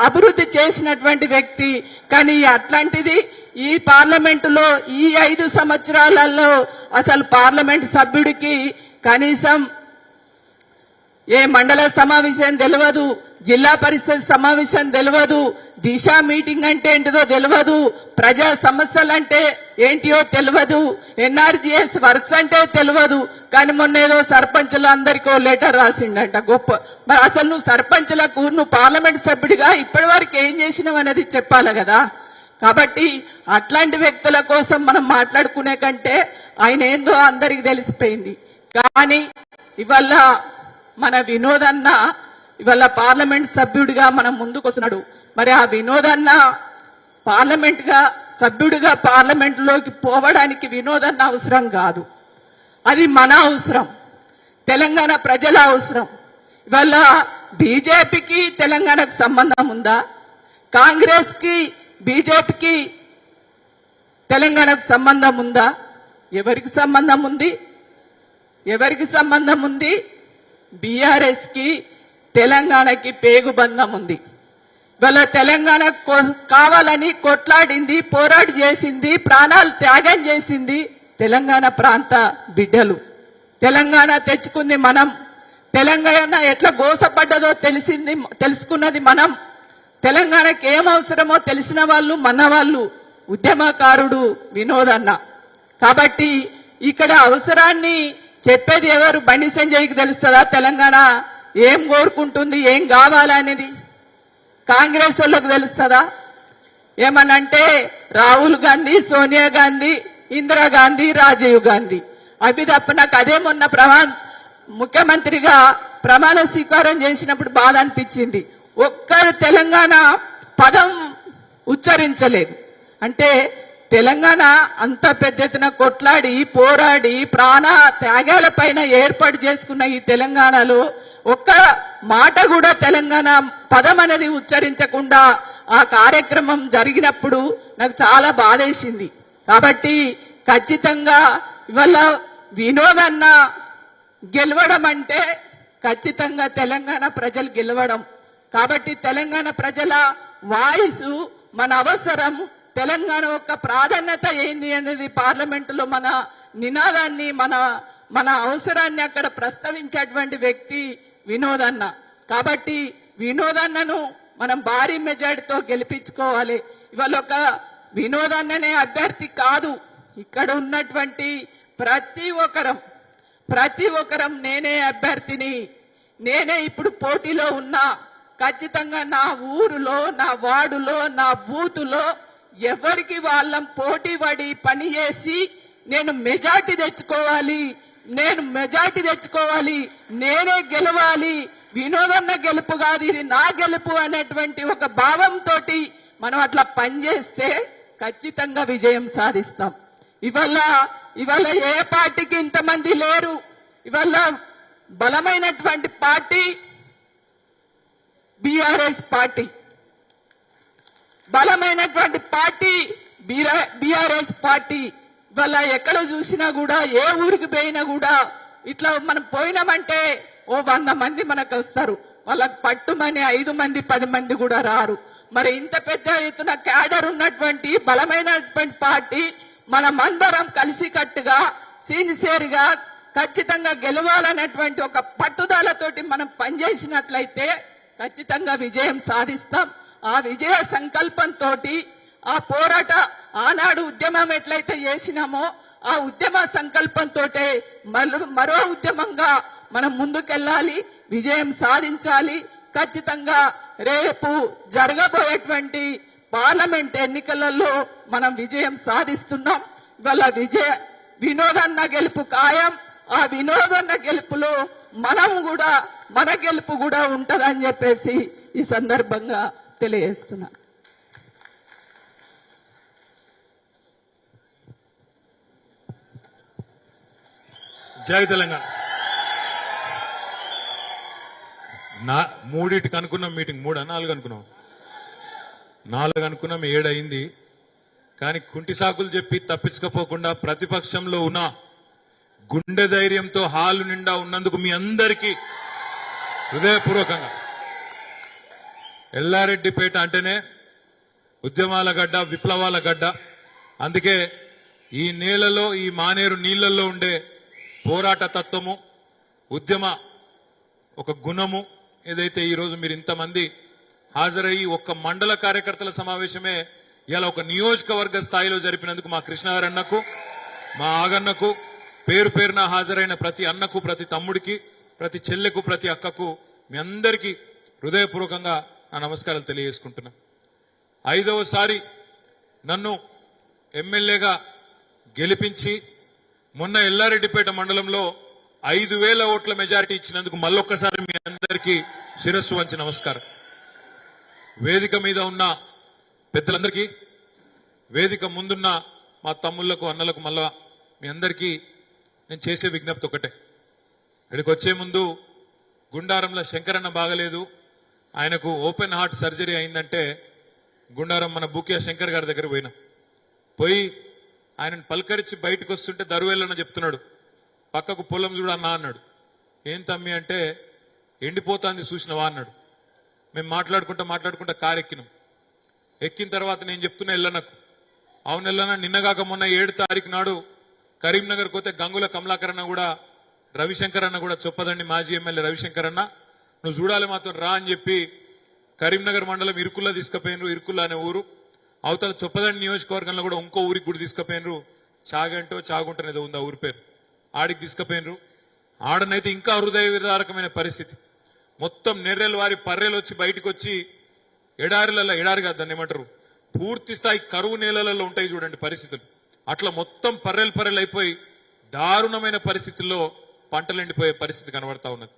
అభివృద్ధి చేసినటువంటి వ్యక్తి. కానీ అట్లాంటిది ఈ పార్లమెంటులో ఈ 5 సంవత్సరాలలో అసలు పార్లమెంటు సభ్యుడికి కనీసం ఏ మండల సమావేశం తెలియదు, జిల్లా పరిషత్ సమావేశం తెలియదు, దిశ మీటింగ్ అంటే ఏంటిదో తెలియదు, ప్రజా సమస్యలు అంటే ఏంటియో తెలియదు, ఎన్ఆర్జీఎస్ వర్క్స్ అంటే తెలియదు. కానీ మొన్న ఏదో సర్పంచులు అందరికీ లెటర్ రాసిండంట గొప్ప. మరి అసలు నువ్వు సర్పంచులకు నువ్వు పార్లమెంట్ సభ్యుడిగా ఇప్పటి వరకు ఏం చేసినావు అనేది చెప్పాలి కదా. కాబట్టి అట్లాంటి వ్యక్తుల కోసం మనం మాట్లాడుకునే కంటే ఆయన ఏందో అందరికి తెలిసిపోయింది. కానీ ఇవాళ మన వినోద్ అన్న ఇవాళ పార్లమెంట్ సభ్యుడిగా మనం ముందుకు వస్తున్నాడు. మరి ఆ వినోద్ అన్న సభ్యుడిగా పార్లమెంట్లోకి పోవడానికి వినోద్ అన్న అవసరం కాదు, అది మన అవసరం, తెలంగాణ ప్రజల అవసరం. ఇవాళ బీజేపీకి తెలంగాణకు సంబంధం ఉందా? కాంగ్రెస్ కి బీజేపీకి తెలంగాణకు సంబంధం ఉందా? ఎవరికి సంబంధం ఉంది? బీఆర్ఎస్ కి తెలంగాణకి పేగుబంధం ఉంది. వాళ్ళ తెలంగాణ కావాలని కొట్లాడింది, పోరాట చేసింది, ప్రాణాలు త్యాగం చేసింది తెలంగాణ ప్రాంత బిడ్డలు. తెలంగాణ తెచ్చుకుంది మనం, తెలంగాణ ఎట్లా గోసపడ్డదో తెలుసుకున్నది మనం, తెలంగాణకి ఏం అవసరమో తెలిసిన వాళ్ళు మన వాళ్ళు, ఉద్యమకారుడు వినోద్ అన్న. కాబట్టి ఇక్కడ అవసరాన్ని చెప్పేది ఎవరు? బండి సంజయ్కి తెలుస్తుందా తెలంగాణ ఏం కోరుకుంటుంది, ఏం కావాలనేది? కాంగ్రెస్ వాళ్ళకు తెలుస్తుందా? ఏమనంటే రాహుల్ గాంధీ, సోనియా గాంధీ, ఇందిరాగాంధీ, రాజీవ్ గాంధీ అవి తప్ప నాకు అదే మొన్న ముఖ్యమంత్రిగా ప్రమాణ స్వీకారం చేసినప్పుడు బాధ అనిపించింది. ఒక్క తెలంగాణ పదం ఉచ్చరించలేదు. అంటే తెలంగాణ అంత పెద్ద ఎత్తున కొట్లాడి పోరాడి ప్రాణ త్యాగాల పైన ఏర్పాటు చేసుకున్న ఈ తెలంగాణలో ఒక్క మాట కూడా తెలంగాణ పదం అనేది ఉచ్చరించకుండా ఆ కార్యక్రమం జరిగినప్పుడు నాకు చాలా బాధేసింది. కాబట్టి ఖచ్చితంగా ఇవాళ వినోదన్న గెలవడం అంటే ఖచ్చితంగా తెలంగాణ ప్రజలు గెలవడం. కాబట్టి తెలంగాణ ప్రజల వాయిస్ మన అవసరం, తెలంగాణ యొక్క ప్రాధాన్యత ఏంది అనేది పార్లమెంటులో మన నినాదాన్ని మన అవసరాన్ని అక్కడ ప్రస్తావించేటువంటి వ్యక్తి వినోదన్న. కాబట్టి వినోదన్నను మనం భారీ మెజార్టీతో గెలిపించుకోవాలి. ఇవాళ ఒక వినోదన్ననే అభ్యర్థి కాదు, ఇక్కడ ఉన్నటువంటి ప్రతి ఒక్కరం నేనే అభ్యర్థిని, నేనే ఇప్పుడు పోటీలో ఉన్నా, ఖచ్చితంగా నా ఊరులో, నా వార్డులో, నా బూతులో ఎవరికి వాళ్ళం పోటీ పడి పని చేసి నేను మెజార్టీ తెచ్చుకోవాలి, నేనే గెలవాలి, వినోదన్న గెలుపు కాదు ఇది నా గెలుపు అనేటువంటి ఒక భావంతో మనం అట్లా పనిచేస్తే ఖచ్చితంగా విజయం సాధిస్తాం. ఇవాళ ఏ పార్టీకి ఇంతమంది లేరు. ఇవాళ బలమైనటువంటి పార్టీ బీఆర్ఎస్ పార్టీ, బలమైనటువంటి పార్టీ బీఆర్ఎస్ పార్టీ. ఇవాళ ఎక్కడ చూసినా కూడా ఏ ఊరికి పోయినా కూడా ఇట్లా మనం పోయినామంటే 100 మంది మనకు వస్తారు, వాళ్ళకి పట్టుమని 5 మంది 10 మంది కూడా రారు. మరి ఇంత పెద్ద ఎత్తున క్యాడర్ ఉన్నటువంటి బలమైనటువంటి పార్టీ మనమందరం కలిసికట్టుగా సిన్సియర్ గా ఖచ్చితంగా గెలవాలనేటువంటి ఒక పట్టుదలతోటి మనం పనిచేసినట్లయితే ఖచ్చితంగా విజయం సాధిస్తాం. ఆ విజయ సంకల్పంతో ఆ పోరాట ఆనాడు ఉద్యమం ఎట్లయితే చేసినామో ఆ ఉద్యమ సంకల్పంతో మరో ఉద్యమంగా మనం ముందుకెళ్ళాలి, విజయం సాధించాలి. ఖచ్చితంగా రేపు జరగబోయేటువంటి పార్లమెంట్ ఎన్నికలలో మనం విజయం సాధిస్తున్నాం. ఇవాళ వినోదన్న గెలుపు ఖాయం. ఆ వినోదన్న గెలుపులో మన గెలుపు కూడా ఉంటదని చెప్పేసి ఈ సందర్భంగా తెలియజేస్తున్నా. జై తెలంగాణ. మూడింటికి అనుకున్నాం మీటింగ్, 3-4 అనుకున్నాం, 4 అనుకున్నాం, 7 అయింది. కానీ కుంటి సాకులు చెప్పి తప్పించకపోకుండా ప్రతిపక్షంలో ఉన్న గుండె ధైర్యంతో హాలు నిండా ఉన్నందుకు మీ అందరికీ హృదయపూర్వకంగా. ఎల్లారెడ్డిపేట అంటేనే ఉద్యమాల గడ్డ, విప్లవాల గడ్డ. అందుకే ఈ నేలలో, ఈ మానేరు నీళ్లలో ఉండే పోరాట తత్వము, ఉద్యమ ఒక గుణము ఏదైతే ఈరోజు మీరు ఇంతమంది హాజరయ్యి ఒక్క మండల కార్యకర్తల సమావేశమే ఇలా ఒక నియోజకవర్గ స్థాయిలో జరిపినందుకు మా కృష్ణారన్నకు, మా ఆగన్నకు, పేరు పేరున హాజరైన ప్రతి అన్నకు, ప్రతి తమ్ముడికి, ప్రతి చెల్లెకు, ప్రతి అక్కకు మీ అందరికీ హృదయపూర్వకంగా నా నమస్కారాలు తెలియజేసుకుంటున్నా. 5వసారి నన్ను ఎమ్మెల్యేగా గెలిపించి మొన్న ఎల్లారెడ్డిపేట మండలంలో 5,000 ఓట్ల మెజారిటీ ఇచ్చినందుకు మళ్ళొక్కసారి మీ అందరికీ శిరస్సు వంచి నమస్కారం. వేదిక మీద ఉన్న పెద్దలందరికీ, వేదిక ముందున్న మా తమ్ముళ్లకు, అన్నలకు, మళ్ళా మీ అందరికీ నేను చేసే విజ్ఞప్తి ఒకటే. ఇక్కడికి వచ్చే ముందు గుండారంలో శంకరన్న బాగలేదు, ఆయనకు ఓపెన్ హార్ట్ సర్జరీ అయిందంటే గుండారం మన బూకియా శంకర్ గారి దగ్గర పోయి ఆయనను పలకరించి బయటకు వస్తుంటే దరువేళ్ళన్న చెప్తున్నాడు, పక్కకు పొలం చూడన్నా అన్నాడు. ఏం తమ్మి అంటే ఎండిపోతాంది చూసినవా అన్నాడు. మేము మాట్లాడుకుంటా కారు ఎక్కిన తర్వాత నేను చెప్తున్నా ఎల్లన్నకు, అవును ఎల్లన్న, నిన్నగాక మొన్న 7 తారీఖు నాడు కరీంనగర్ పోతే గంగుల కమలాకర్ అన్న కూడా, రవిశంకర్ అన్న కూడా, చొప్పదండి మాజీ ఎమ్మెల్యే రవిశంకర్ అన్న, నువ్వు చూడాలి మాతో రా అని చెప్పి కరీంనగర్ మండలం ఇరుకుల్లా తీసుకుపోయినరు. ఇరుకుల్లా అనే ఊరు, అవతల చొప్పదండి నియోజకవర్గంలో కూడా ఇంకో ఊరికి కూడా తీసుకుపోయినరు. చాగుంటనేదో ఉంది ఆ ఊరి పేరు, ఆడికి తీసుకుపోయినరు. ఆడనైతే ఇంకా హృదయ విదారకమైన పరిస్థితి. మొత్తం నెర్రెలు వారి పర్రెలు వచ్చి బయటకు వచ్చి ఎడారి కాదు దాన్ని ఏమంటారు, పూర్తి స్థాయి కరువు నేలలలో ఉంటాయి చూడండి పరిస్థితులు. అట్లా మొత్తం పర్రెలు అయిపోయి దారుణమైన పరిస్థితుల్లో పంటలు ఎండిపోయే పరిస్థితి కనబడతా ఉన్నది.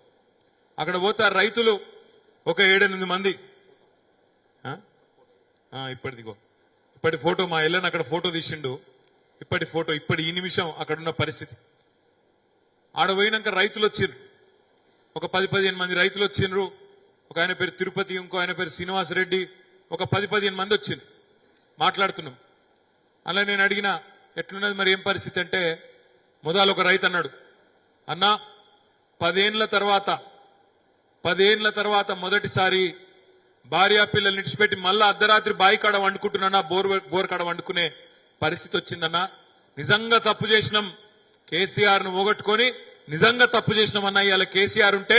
అక్కడ పోతే ఆ రైతులు ఒక 7-8 మంది ఇప్పటిదిగో ఇప్పటి ఫోటో మా ఎల్లన్ అక్కడ ఫోటో తీసిండు, ఇప్పటి ఫోటో, ఇప్పటి ఈ నిమిషం అక్కడ ఉన్న పరిస్థితి. ఆడ పోయినాక రైతులు వచ్చిండ్రు, ఒక 10-15 మంది రైతులు వచ్చిండ్రు. ఒక ఆయన పేరు తిరుపతి, ఇంకో ఆయన పేరు శ్రీనివాసరెడ్డి, ఒక 10-15 మంది వచ్చిండ్రు. మాట్లాడుతున్నాం. అలా నేను అడిగిన ఎట్లున్నది మరి ఏం పరిస్థితి అంటే, మొదలు ఒక రైతు అన్నాడు, అన్నా 10 ఏళ్ల తర్వాత మొదటిసారి భార్యా పిల్లల్ని విడిచిపెట్టి మళ్ళా అర్ధరాత్రి బాయి కాడ వండుకుంటున్నా, బోర్ కాడ వండుకునే పరిస్థితి వచ్చిందన్నా. నిజంగా తప్పు చేసినాం, కేసీఆర్ ను పోగొట్టుకొని నిజంగా తప్పు చేసినాం అన్నా. ఇవాళ కేసీఆర్ ఉంటే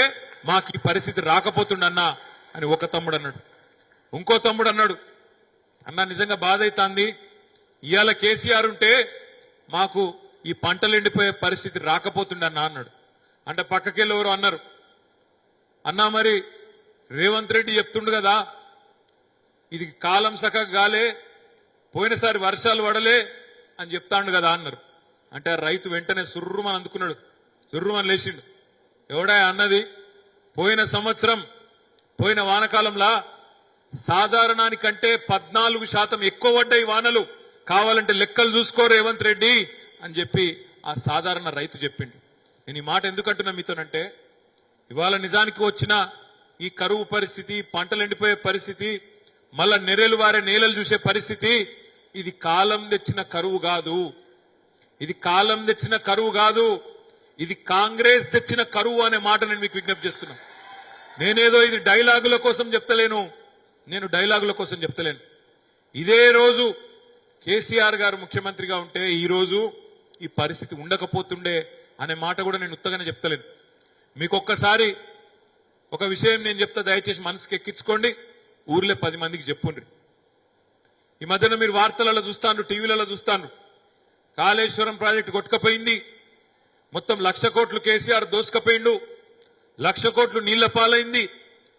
మాకు ఈ పరిస్థితి రాకపోతుండన్నా అని ఒక తమ్ముడు అన్నాడు. ఇంకో తమ్ముడు అన్నాడు, అన్నా నిజంగా బాధ అవుతుంది, ఇవాళ కేసీఆర్ ఉంటే మాకు ఈ పంటలు ఎండిపోయే పరిస్థితి రాకపోతుండన్నా అన్నాడు. అంటే పక్కకెళ్ళి ఎవరు అన్నారు, అన్నా మరి రేవంత్ రెడ్డి చెప్తుండు కదా ఇది కాలం సక్కగా గాలే, పోయినసారి వర్షాలు పడలే అని చెప్తాండు కదా అన్నారు. అంటే ఆ రైతు వెంటనే సుర్రుమని అందుకున్నాడు, సుర్రుమని లేచిండు. ఎవడా అన్నది, పోయిన సంవత్సరం పోయిన వానకాలంలా సాధారణానికంటే 14% ఎక్కువ పడ్డాయి వానలు, కావాలంటే లెక్కలు చూసుకో రేవంత్ రెడ్డి అని చెప్పి ఆ సాధారణ రైతు చెప్పిండు. నేను ఈ మాట ఎందుకంటున్నా మీతోనంటే, ఇవాళ నిజానికి వచ్చిన ఈ కరువు పరిస్థితి, పంటలు ఎండిపోయే పరిస్థితి, మళ్ళా నెర్రెలు వారే నేలలు చూసే పరిస్థితి, ఇది కాలం తెచ్చిన కరువు కాదు, ఇది కాలం తెచ్చిన కరువు కాదు, ఇది కాంగ్రెస్ తెచ్చిన కరువు అనే మాట నేను మీకు విజ్ఞప్తి చేస్తున్నా. నేనేదో ఇది డైలాగుల కోసం చెప్తలేను, నేను డైలాగుల కోసం చెప్తలేను. ఇదే రోజు కేసీఆర్ గారు ముఖ్యమంత్రిగా ఉంటే ఈ రోజు ఈ పరిస్థితి ఉండకపోతుండే అనే మాట కూడా నేను ఉత్తగానే చెప్తలేను. మీకు ఒక్కసారి ఒక విషయం నేను చెప్తా, దయచేసి మనసుకి ఎక్కించుకోండి, ఊర్లో 10 మందికి చెప్పుండ్రి. ఈ మధ్యన మీరు వార్తలలో చూస్తాను, టీవీలలో చూస్తాను, కాళేశ్వరం ప్రాజెక్టు కొట్టుకపోయింది, మొత్తం 1,00,000 కోట్లు కేసీఆర్ దోసుకపోయిండు, 1,00,000 కోట్లు నీళ్ల పాలైంది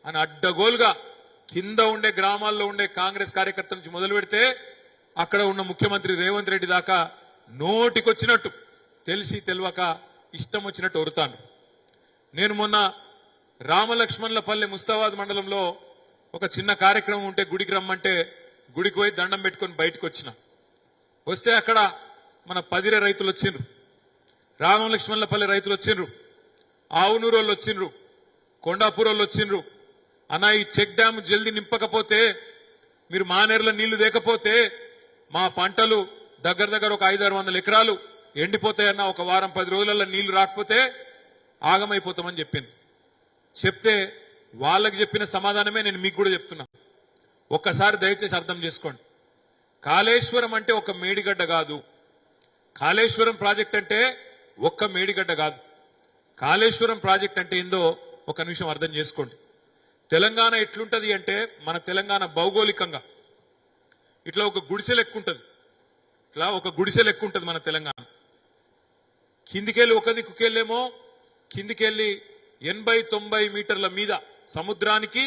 అని అడ్డగోలుగా కింద ఉండే గ్రామాల్లో ఉండే కాంగ్రెస్ కార్యకర్తల నుంచి మొదలు పెడితే అక్కడ ఉన్న ముఖ్యమంత్రి రేవంత్ రెడ్డి దాకా నోటికొచ్చినట్టు తెలిసి తెలియక ఇష్టం వచ్చినట్టు ఒరుతాను. నేను మొన్న రామలక్ష్మణులపల్లె ముస్తాబాద్ మండలంలో ఒక చిన్న కార్యక్రమం ఉంటే గుడికి రమ్మంటే గుడికి పోయి దండం పెట్టుకొని బయటకు వచ్చిన. వస్తే అక్కడ మన పదిరే రైతులు వచ్చిండ్రు, రామలక్ష్మణులపల్లె రైతులు వచ్చిండ్రు, ఆవునూరు వాళ్ళు వచ్చిండ్రు, కొండాపూర్ వాళ్ళు వచ్చిండ్రు. అన్న ఈ చెక్ డ్యామ్ జల్దీ నింపకపోతే, మీరు మానేరుల నీళ్లు దేకపోతే మా పంటలు దగ్గర ఒక 500-600 ఎకరాలు ఎండిపోతాయన్న, ఒక వారం 10 రోజులలో నీళ్లు రాకపోతే ఆగమైపోతామని చెప్పింది. చెప్తే వాళ్ళకి చెప్పిన సమాధానమే నేను మీకు కూడా చెప్తున్నా. ఒక్కసారి దయచేసి అర్థం చేసుకోండి. కాళేశ్వరం అంటే ఒక మేడిగడ్డ కాదు, కాళేశ్వరం ప్రాజెక్ట్ అంటే ఒక్క మేడిగడ్డ కాదు. కాళేశ్వరం ప్రాజెక్ట్ అంటే ఏందో ఒక నిమిషం అర్థం చేసుకోండి. తెలంగాణ ఎట్లుంటది అంటే, మన తెలంగాణ భౌగోళికంగా ఇట్లా ఒక గుడిసె లెక్క ఉంటుంది, ఇట్లా ఒక గుడిసె లెక్క ఉంటుంది మన తెలంగాణ. కిందికెళ్ళి ఒక దిక్కుకెళ్ళేమో, కిందికెళ్ళి 80-90 మీటర్ల మీద సముద్రానికి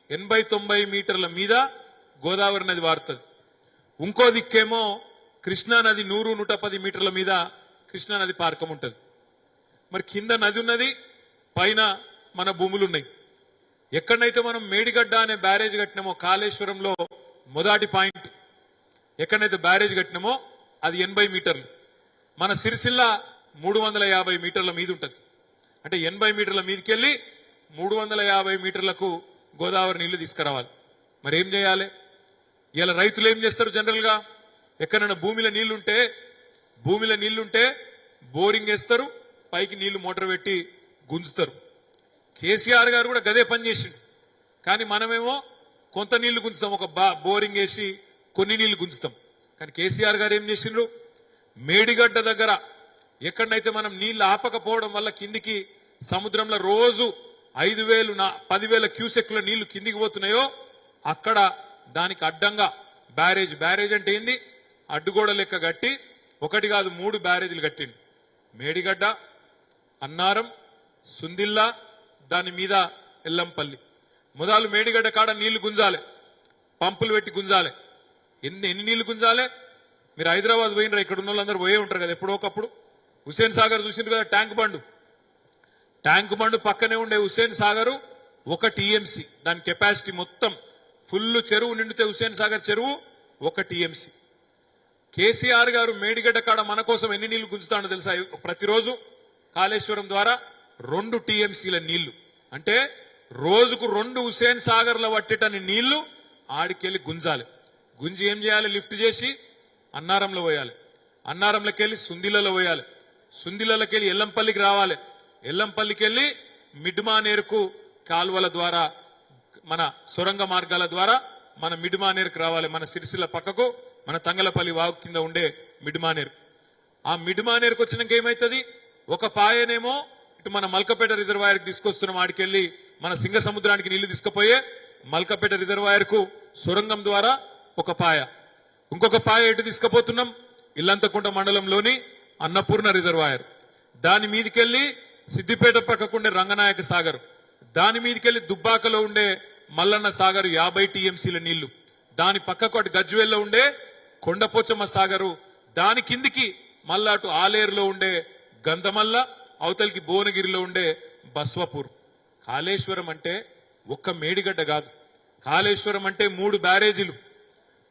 80-90 మీటర్ల మీద గోదావరి నది వారుతుంది. ఇంకో దిక్కేమో కృష్ణా నది 100-110 మీటర్ల మీద కృష్ణా నది పార్కం ఉంటుంది. మరి కింద నది ఉన్నది, పైన మన భూములు ఉన్నాయి. ఎక్కడైతే మనం మేడిగడ్డ అనే బ్యారేజ్ కట్టినామో, కాళేశ్వరంలో మొదటి పాయింట్ ఎక్కడైతే బ్యారేజ్ కట్టినామో అది 80 మీటర్లు. మన సిరిసిల్ల 350 మీటర్ల మీద ఉంటుంది. అంటే 80 మీటర్ల మీదకెళ్ళి 350 మీటర్లకు గోదావరి నీళ్లు తీసుకురావాలి. మరి ఏం చేయాలి? ఇలా రైతులు ఏం చేస్తారు? జనరల్ గా ఎక్కడైనా భూమిలో నీళ్లుంటే బోరింగ్ వేస్తారు, పైకి నీళ్లు మోటార్ పెట్టి గుంజుతారు. కేసీఆర్ గారు కూడా గదే పని చేసిండు. కానీ మనమేమో కొంత నీళ్లు గుంజుతాం, ఒక బోరింగ్ వేసి కొన్ని నీళ్లు గుంజుతాం. కానీ కేసీఆర్ గారు ఏం చేసిండ్రు? మేడిగడ్డ దగ్గర ఎక్కడైతే మనం నీళ్లు ఆపకపోవడం వల్ల కిందికి సముద్రంలో రోజు 5,000-10,000 క్యూసెక్ల నీళ్లు కిందికి పోతున్నాయో అక్కడ దానికి అడ్డంగా బ్యారేజ్ అంటే ఏంది? అడ్డుగోడ లెక్క కట్టి 1 కాదు 3 బ్యారేజీలు కట్టిండు. మేడిగడ్డ, అన్నారం, సుందిల్లా, దాని మీద ఎల్లంపల్లి. మొదలు మేడిగడ్డ కాడ నీళ్లు గుంజాలి, పంపులు పెట్టి గుంజాలి. ఎన్ని నీళ్లు గుంజాలి? మీరు హైదరాబాద్ పోయినరా? ఇక్కడ ఉన్న వాళ్ళందరూ పోయే ఉంటారు కదా ఎప్పుడో ఒకప్పుడు. హుసేన్ సాగర్ చూసిండ్రు కదా, ట్యాంక్ బండు పక్కనే ఉండే హుసేన్ సాగర్ 1 TMC దాని కెపాసిటీ మొత్తం ఫుల్ చెరువు నిండితే హుసేన్ సాగర్ చెరువు 1 టీఎంసీ. కేసీఆర్ గారు మేడిగడ్డ కాడ మన కోసం ఎన్ని నీళ్లు గుంజుతాడో తెలుసా? ప్రతిరోజు కాళేశ్వరం ద్వారా 2 టీఎంసీల నీళ్లు, అంటే రోజుకు 2 హుసేన్ సాగర్ల పట్టేటని నీళ్లు ఆడికెళ్ళి గుంజాలి. గుంజి ఏం చేయాలి? లిఫ్ట్ చేసి అన్నారంలో పోయాలి, అన్నారంలోకి వెళ్ళి సుందిలలో పోయాలి, సుందిలలోకి వెళ్ళి ఎల్లంపల్లికి రావాలి, ఎల్లంపల్లికి వెళ్ళి మిడ్మానేరుకు కాలువల ద్వారా మన సొరంగ మార్గాల ద్వారా మన మిడ్మానేరుకు రావాలి. మన సిరిసిల్ల పక్కకు మన తంగలపల్లి వాగు కింద ఉండే మిడ్మానేరు. ఆ మిడ్మానేరుకు వచ్చినాక ఏమైతుంది? ఒక పాయనేమో ఇటు మన మల్కపేట రిజర్వాయర్కి తీసుకొస్తున్నాం, ఆడికెళ్ళి మన సింగ సముద్రానికి నీళ్లు తీసుకుపోయే మల్కపేట రిజర్వాయర్కు సొరంగం ద్వారా ఒక పాయ, ఇంకొక పాయ ఎటు తీసుకుపోతున్నాం? ఇల్లంతకుంట మండలంలోని అన్నపూర్ణ రిజర్వాయర్. దాని మీదకెళ్ళి సిద్దిపేట పక్కకుండే రంగనాయక సాగర్, దాని మీదకెళ్ళి దుబ్బాకలో ఉండే మల్లన్న సాగర్ 50 టీఎంసీల నీళ్లు, దాని పక్కకు అటు గజ్వేల్లో ఉండే కొండపోచమ్మ సాగరు, దాని కిందికి మళ్ళా అటు ఆలేరులో ఉండే గంధమల్ల, అవతలికి భువనగిరిలో ఉండే బస్వపూర్. కాళేశ్వరం అంటే ఒక్క మేడిగడ్డ కాదు, కాళేశ్వరం అంటే 3 బ్యారేజీలు,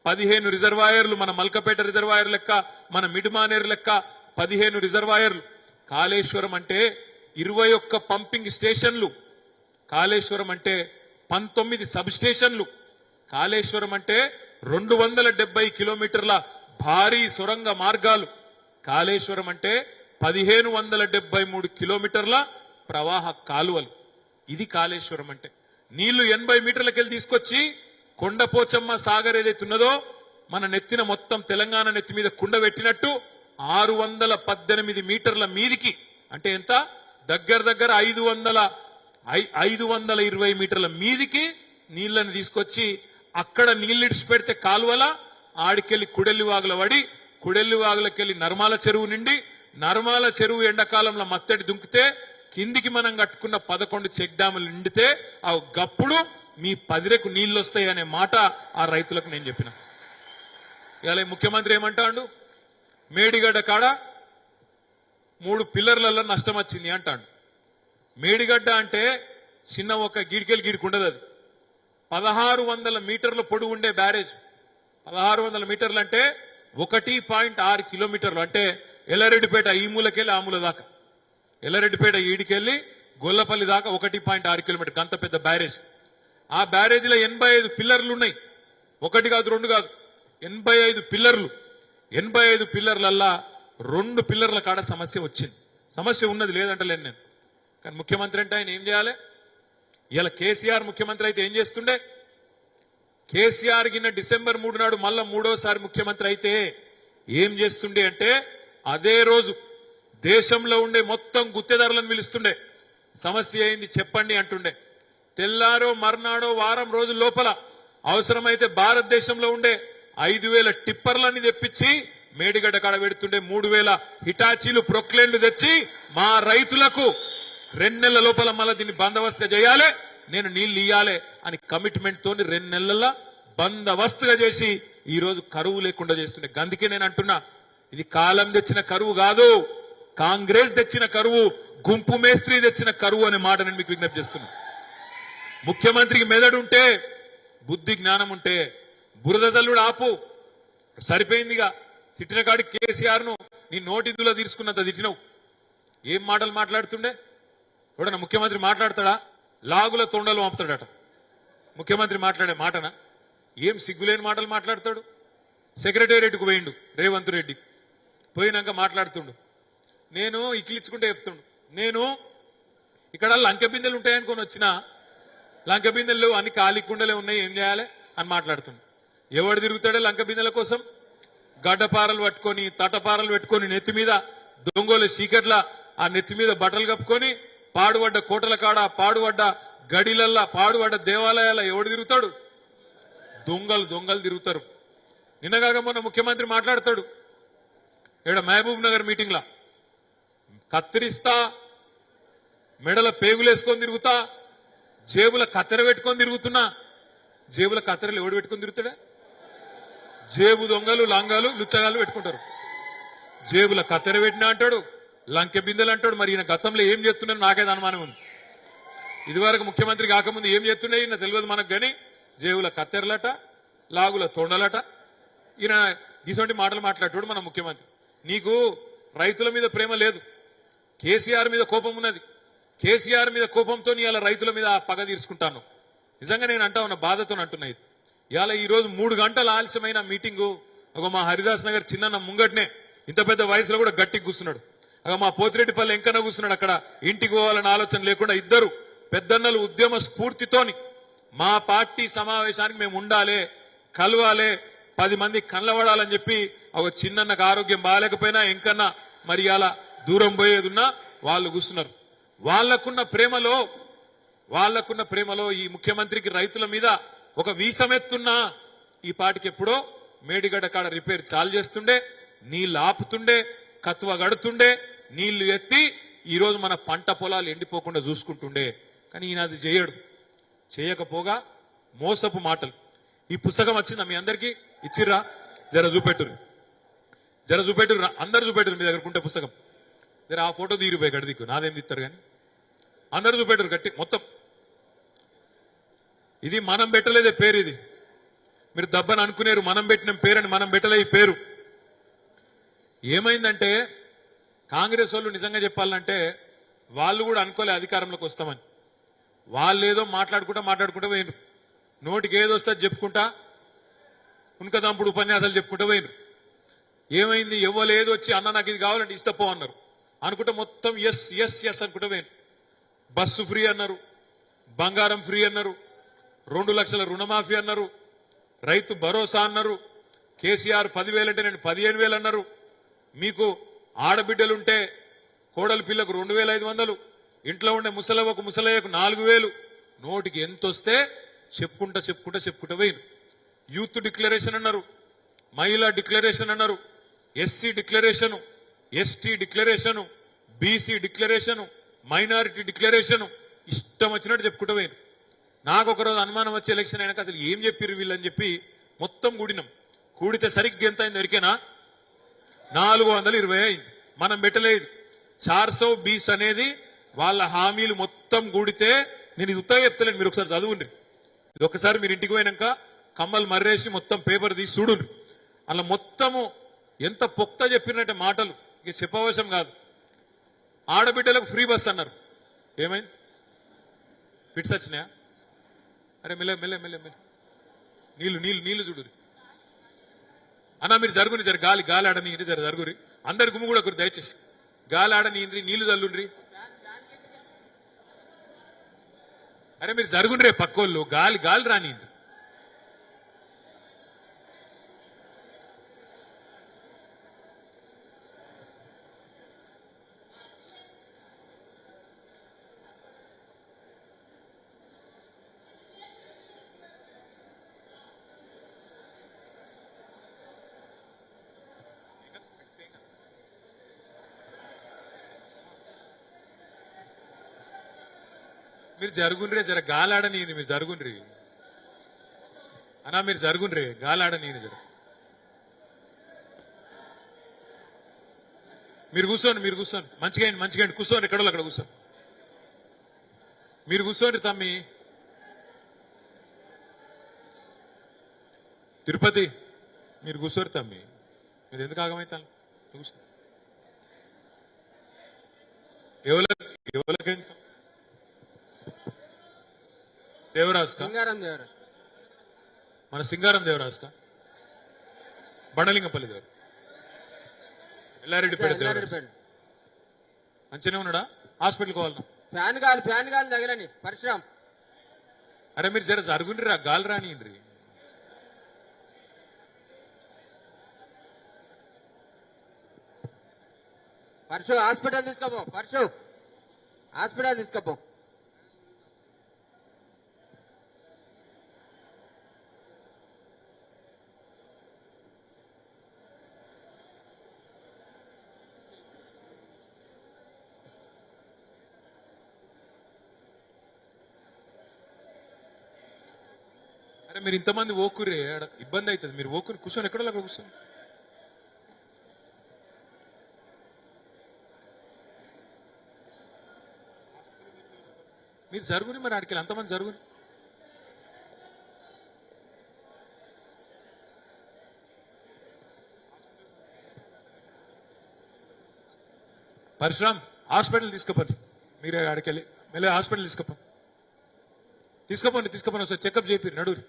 15 రిజర్వాయర్లు, మన మల్కపేట రిజర్వాయర్ లెక్క, మన మిడ్మానేరు లెక్క 15 రిజర్వాయర్లు. కాళేశ్వరం అంటే 21 పంపింగ్ స్టేషన్లు, కాళేశ్వరం అంటే 19 సబ్ స్టేషన్లు, కాళేశ్వరం అంటే 270 కిలోమీటర్ల భారీ సొరంగ మార్గాలు, కాళేశ్వరం అంటే 1573 కిలోమీటర్ల ప్రవాహ కాలువలు. ఇది కాళేశ్వరం అంటే. నీళ్లు 80 మీటర్లకెళ్ళి తీసుకొచ్చి కొండపోచమ్మ సాగర్ ఏదైతే ఉన్నదో మన నెత్తిన మొత్తం తెలంగాణ నెత్తి మీద కుండ పెట్టినట్టు 618 మీటర్ల మీదికి, అంటే ఎంత? దగ్గర దగ్గర 520 మీటర్ల మీదికి నీళ్లను తీసుకొచ్చి అక్కడ నీళ్ళిడిచి పెడితే కాలువల ఆడికెళ్ళి కుడెల్లి వాగుల పడి, కుడెల్లి వాగులకెళ్ళి నర్మాల చెరువు నిండి, నర్మాల చెరువు ఎండాకాలంలో మత్తడి దుంకితే కిందికి మనం కట్టుకున్న 11 చెక్ డ్యాములు నిండితే ఆ గప్పుడు మీ 10 నీళ్లు వస్తాయి అనే మాట ఆ రైతులకు నేను చెప్పిన. ఇవాళ ముఖ్యమంత్రి ఏమంటాడు? మేడిగడ్డ కాడ 3 పిల్లర్లలో నష్టం వచ్చింది అంటాడు. మేడిగడ్డ అంటే చిన్న ఒక గీడికెళ్ళి గీడికుండదు, అది 1600 మీటర్ల పొడవు ఉండే బ్యారేజ్. 1600 మీటర్లు అంటే 1.6 కిలోమీటర్లు, అంటే ఎల్లారెడ్డిపేట ఈ మూలకెళ్ళి ఆ మూల దాకా, ఎల్లారెడ్డిపేట ఈడికెళ్ళి గొల్లపల్లి దాకా 1.6 కిలోమీటర్, అంత పెద్ద బ్యారేజ్. ఆ బ్యారేజీలో 85 పిల్లర్లు ఉన్నాయి, 1 కాదు 2 కాదు, 85 పిల్లర్లు. 85 పిల్లర్లల్లా 2 పిల్లర్ల కాడ సమస్య వచ్చింది. సమస్య ఉన్నది లేదంటలేను నేను, కానీ ముఖ్యమంత్రి అంటే ఆయన ఏం చేయాలి? ఇలా కేసీఆర్ ముఖ్యమంత్రి అయితే ఏం చేస్తుండే? కేసీఆర్ గిన్న డిసెంబర్ 3 నాడు మళ్ళా 3వసారి ముఖ్యమంత్రి అయితే ఏం చేస్తుండే అంటే, అదే రోజు దేశంలో ఉండే మొత్తం గుత్తేదారులను పిలుస్తుండే, సమస్య అయింది చెప్పండి అంటుండే. తెల్లారో మర్నాడో వారం రోజుల లోపల అవసరమైతే భారతదేశంలో ఉండే 5000 టిప్పర్లని తెప్పించి మేడిగడ్డ కాడ పెడుతుండే, 3000 హిటాచీలు ప్రొక్లేన్లు తెచ్చి మా రైతులకు 2 నెలల లోపల మళ్ళీ దీన్ని బందోబస్తుగా చేయాలి, నేను నీళ్లు ఇయ్యాలి అని కమిట్మెంట్ తోని 2 నెలల బందోబస్తుగా చేసి ఈ రోజు కరువు లేకుండా చేస్తుండే. అందుకే నేను అంటున్నా, ఇది కాలం తెచ్చిన కరువు కాదు, కాంగ్రెస్ తెచ్చిన కరువు, గుంపు మేస్త్రి తెచ్చిన కరువు అనే మాట నేను మీకు విజ్ఞప్తి చేస్తున్నా. ముఖ్యమంత్రికి మెదడు ఉంటే, బుద్ధి జ్ఞానం ఉంటే బురద జల్లుడు ఆపు, సరిపోయిందిగా. తిట్టిన కాడి కేసీఆర్ ను నీ నోటిందులో తీసుకున్నంత తిట్టినవు. ఏం మాటలు మాట్లాడుతుండే? ఎవడన్నా ముఖ్యమంత్రి మాట్లాడతాడా? లాగుల తొండలు పంపుతాడట ముఖ్యమంత్రి మాట్లాడే మాటనా? ఏం సిగ్గులేని మాటలు మాట్లాడతాడు. సెక్రటేరియట్కు పోయిండు రేవంత్ రెడ్డి, పోయినాక మాట్లాడుతుండు, నేను ఇకిలించుకుంటే చెప్తుండు, నేను ఇక్కడ లంకె బిందెలు ఉంటాయనుకొని వచ్చిన, లంకె బిందెలు అన్ని ఖాళీ కుండలే ఉన్నాయి, ఏం చేయాలి అని మాట్లాడుతుండు. ఎవడు తిరుగుతాడే లంక బిందెల కోసం? గడ్డపారలు పట్టుకొని, తటపారలు పెట్టుకొని, నెత్తి మీద దొంగోలు చీకట్ల ఆ నెత్తి మీద బట్టలు కప్పుకొని, పాడుబడ్డ కోటల కాడ, పాడుబడ్డ గడిలల్లా, పాడుబడ్డ దేవాలయాల ఎవడు తిరుగుతాడు? దొంగలు తిరుగుతారు. నిన్నగాక మొన్న ముఖ్యమంత్రి మాట్లాడతాడు ఇక్కడ మహబూబ్ నగర్ మీటింగ్ లా, కత్తిరిస్తా, మెడల పేగులేసుకొని తిరుగుతా, జేబుల కత్తెర పెట్టుకొని తిరుగుతున్నా. జేబుల కత్తెరలు ఎవడు పెట్టుకొని తిరుగుతాడా? జేబు దొంగలు, లంగాలు, లుచ్చగాలు పెట్టుకుంటారు. జేబుల కత్తెర పెట్టినా అంటాడు, లంకె బిందెలు అంటాడు. మరి ఈయన గతంలో ఏం చేస్తున్నాడు నాకేది అనుమానం ఉంది. ఇదివరకు ముఖ్యమంత్రి కాకముందు ఏం చేస్తుండే ఈయన తెలియదు మనకు, కానీ జేబుల కత్తెరలట, లాగుల తొండలట, ఈయన ఇటువంటి మాటలు మాట్లాడేటోడు మన ముఖ్యమంత్రి. నీకు రైతుల మీద ప్రేమ లేదు, కేసీఆర్ మీద కోపం ఉన్నది. కేసీఆర్ మీద కోపంతో ఇవాళ రైతుల మీద ఆ పగ తీర్చుకుంటాను. నిజంగా నేను అంటా ఉన్న బాధతో అంటున్నా. ఇది ఇవాళ ఈ రోజు 3 గంటల ఆలస్యమైన మీటింగు మా హరిదాస్ నగర్ చిన్న ముంగట్నే ఇంత పెద్ద వయసులో కూడా గట్టికి కూర్చున్నాడు. మా పోతిరెడ్డిపల్లి ఎంకన్న కూర్చున్నాడు. అక్కడ ఇంటికి పోవాలన్న ఆలోచన లేకుండా ఇద్దరు పెద్దన్నలు ఉద్యమ స్ఫూర్తితోని మా పార్టీ సమావేశానికి మేము ఉండాలి, కలవాలి, 10 మంది కళ్ళబడాలని చెప్పి ఒక చిన్నన్నకు ఆరోగ్యం బాగాలేకపోయినా ఎంకన్నా మరి అలా దూరం పోయేది ఉన్నా వాళ్ళు కూర్చున్నారు. వాళ్ళకున్న ప్రేమలో ఈ ముఖ్యమంత్రికి రైతుల మీద ఒక వీసమెత్తున్నా ఈ పాటికి ఎప్పుడో మేడిగడ్డ కాడ రిపేర్ చాలు చేస్తుండే, నీళ్లు ఆపుతుండే, కత్వ గడుతుండే, నీళ్లు ఎత్తి ఈరోజు మన పంట పొలాలు ఎండిపోకుండా చూసుకుంటుండే. కానీ ఈయన అది చేయకపోగా మోసపు మాటలు. ఈ పుస్తకం వచ్చిందా మీ అందరికీ? ఇచ్చిర్రా? జర చూపెట్టురు అందరు చూపెట్టురు మీ దగ్గర ఉంటే పుస్తకం. జర ఆ ఫోటో తీరిపోయి గడిదిక్కు, నాదేం తీస్తారు కానీ అందరు చూపెట్టురు గట్టి మొత్తం. ఇది మనం పెట్టలేదే పేరు, ఇది మీరు దబ్బని అనుకునేరు. మనం పెట్టిన పేరని మనం పెట్టలే ఈ పేరు. ఏమైందంటే కాంగ్రెస్ వాళ్ళు నిజంగా చెప్పాలంటే వాళ్ళు కూడా అనుకోలే అధికారంలోకి వస్తామని. వాళ్ళు ఏదో మాట్లాడుకుంటా పోయినరు. నోటికి ఏదో వస్తే చెప్పుకుంటా ఉనకదంపుడు ఉపన్యాసాలు చెప్పుకుంటూ పోయినరు. ఏమైంది? ఎవ్వరు ఏదో వచ్చి అన్న నాకు ఇది కావాలంటే ఇస్తపో అన్నారు. అనుకుంటే మొత్తం ఎస్ ఎస్ ఎస్ అనుకుంటూ పోయినరు. బస్సు ఫ్రీ అన్నారు, బంగారం ఫ్రీ అన్నారు, 2 లక్షల రుణమాఫీ అన్నారు, రైతు భరోసా అన్నారు, కేసీఆర్ 10,000 అంటే నేను 15,000 అన్నారు. మీకు ఆడబిడ్డలుంటే కోడలి పిల్లకు 2,500, ఇంట్లో ఉండే ముసలయ్యకు 4,000. నోటికి ఎంత వస్తే చెప్పుకుంటా పోయిన. యూత్ డిక్లరేషన్ అన్నారు, మహిళా డిక్లరేషన్ అన్నారు, SC declaration, ST declaration, BC declaration, minority declaration, ఇష్టం వచ్చినట్టు చెప్పుకుంటూ పోయిన. నాకు ఒకరోజు అనుమానం వచ్చే ఎలక్షన్ అయినాక అసలు ఏం చెప్పిర్రు వీళ్ళని చెప్పి మొత్తం కూడినాం. కూడితే సరిగ్గా ఎంత అయింది ఎరికేనా? 420 అయింది. మనం పెట్టలేదు. 420 అనేది వాళ్ళ హామీలు మొత్తం కూడితే, నేను ఇది ఉత్తగా చెప్తలేను, మీరు ఒకసారి చదువుండ్రి. ఇది ఒకసారి మీరు ఇంటికి పోయినాక కమ్మలు మర్రేసి మొత్తం పేపర్ తీసి చూడుండ్రి. అలా మొత్తము ఎంత పొక్త చెప్పినట్టే మాటలు, ఇక చెప్పవశం కాదు. ఆడబిడ్డలకు ఫ్రీ బస్ అన్నారు. ఏమైంది? ఫిట్స్ వచ్చినాయా? అరే మెల్ల నీళ్లు చూడురి అన్నా. మీరు జరుగుని జర గాలి ఆడని జర జరుగురి. అందరి గుమ్ము కూడా ఒకరు దయచేసి గాలి ఆడని నీళ్లు చల్లుండ్రి. అరే మీరు జరుగుండ్రే పక్కోళ్ళు, గాలి రాని. మీరు జరుగుండ్రే, జర గాలాడని. మీరు జరుగుండ్రి అన్నా, మీరు జరుగుండ్రే, గాలాడని. జర మీరు కూర్చోండి మంచిగా కూర్చోండి. ఎక్కడో అక్కడ కూర్చోండి. మీరు కూర్చోండి తమ్మి. తిరుపతి మీరు కూర్చోరు తమ్మి. మీరు ఎందుకు ఆగమైతాను? కూర్చో. ఎవరికైనా దేవరాజ్ మన సింగారం దేవరాజ్ కా బండలింగపల్లి దేవరాజ్, ఎల్లారెడ్డిపేట దేవరాజ్ మంచిగానే ఉన్నాడా? హాస్పిటల్ కావాలన్నా? ఫ్యాన్ గాలి తగలని పరిశ్రమ. అరే మీరు జర జరుగుండ్రి, ఆ గాలి రానియండ్రి. హాస్పిటల్ తీసుకోపో. అరే మీరు ఇంతమంది ఓకురే, ఇబ్బంది అవుతుంది. మీరు ఓకుని కూర్చొని ఎక్కడో అక్కడ కూర్చొని. మీరు జరుగుని, మరి ఆడికి అంతమంది జరుగుని. పరశురామ్ హాస్పిటల్ తీసుకుపోండి, మీరే ఆడికెళ్ళి మళ్ళీ హాస్పిటల్ తీసుకుపోండి ఒకసారి చెకప్ చేపి నడురు.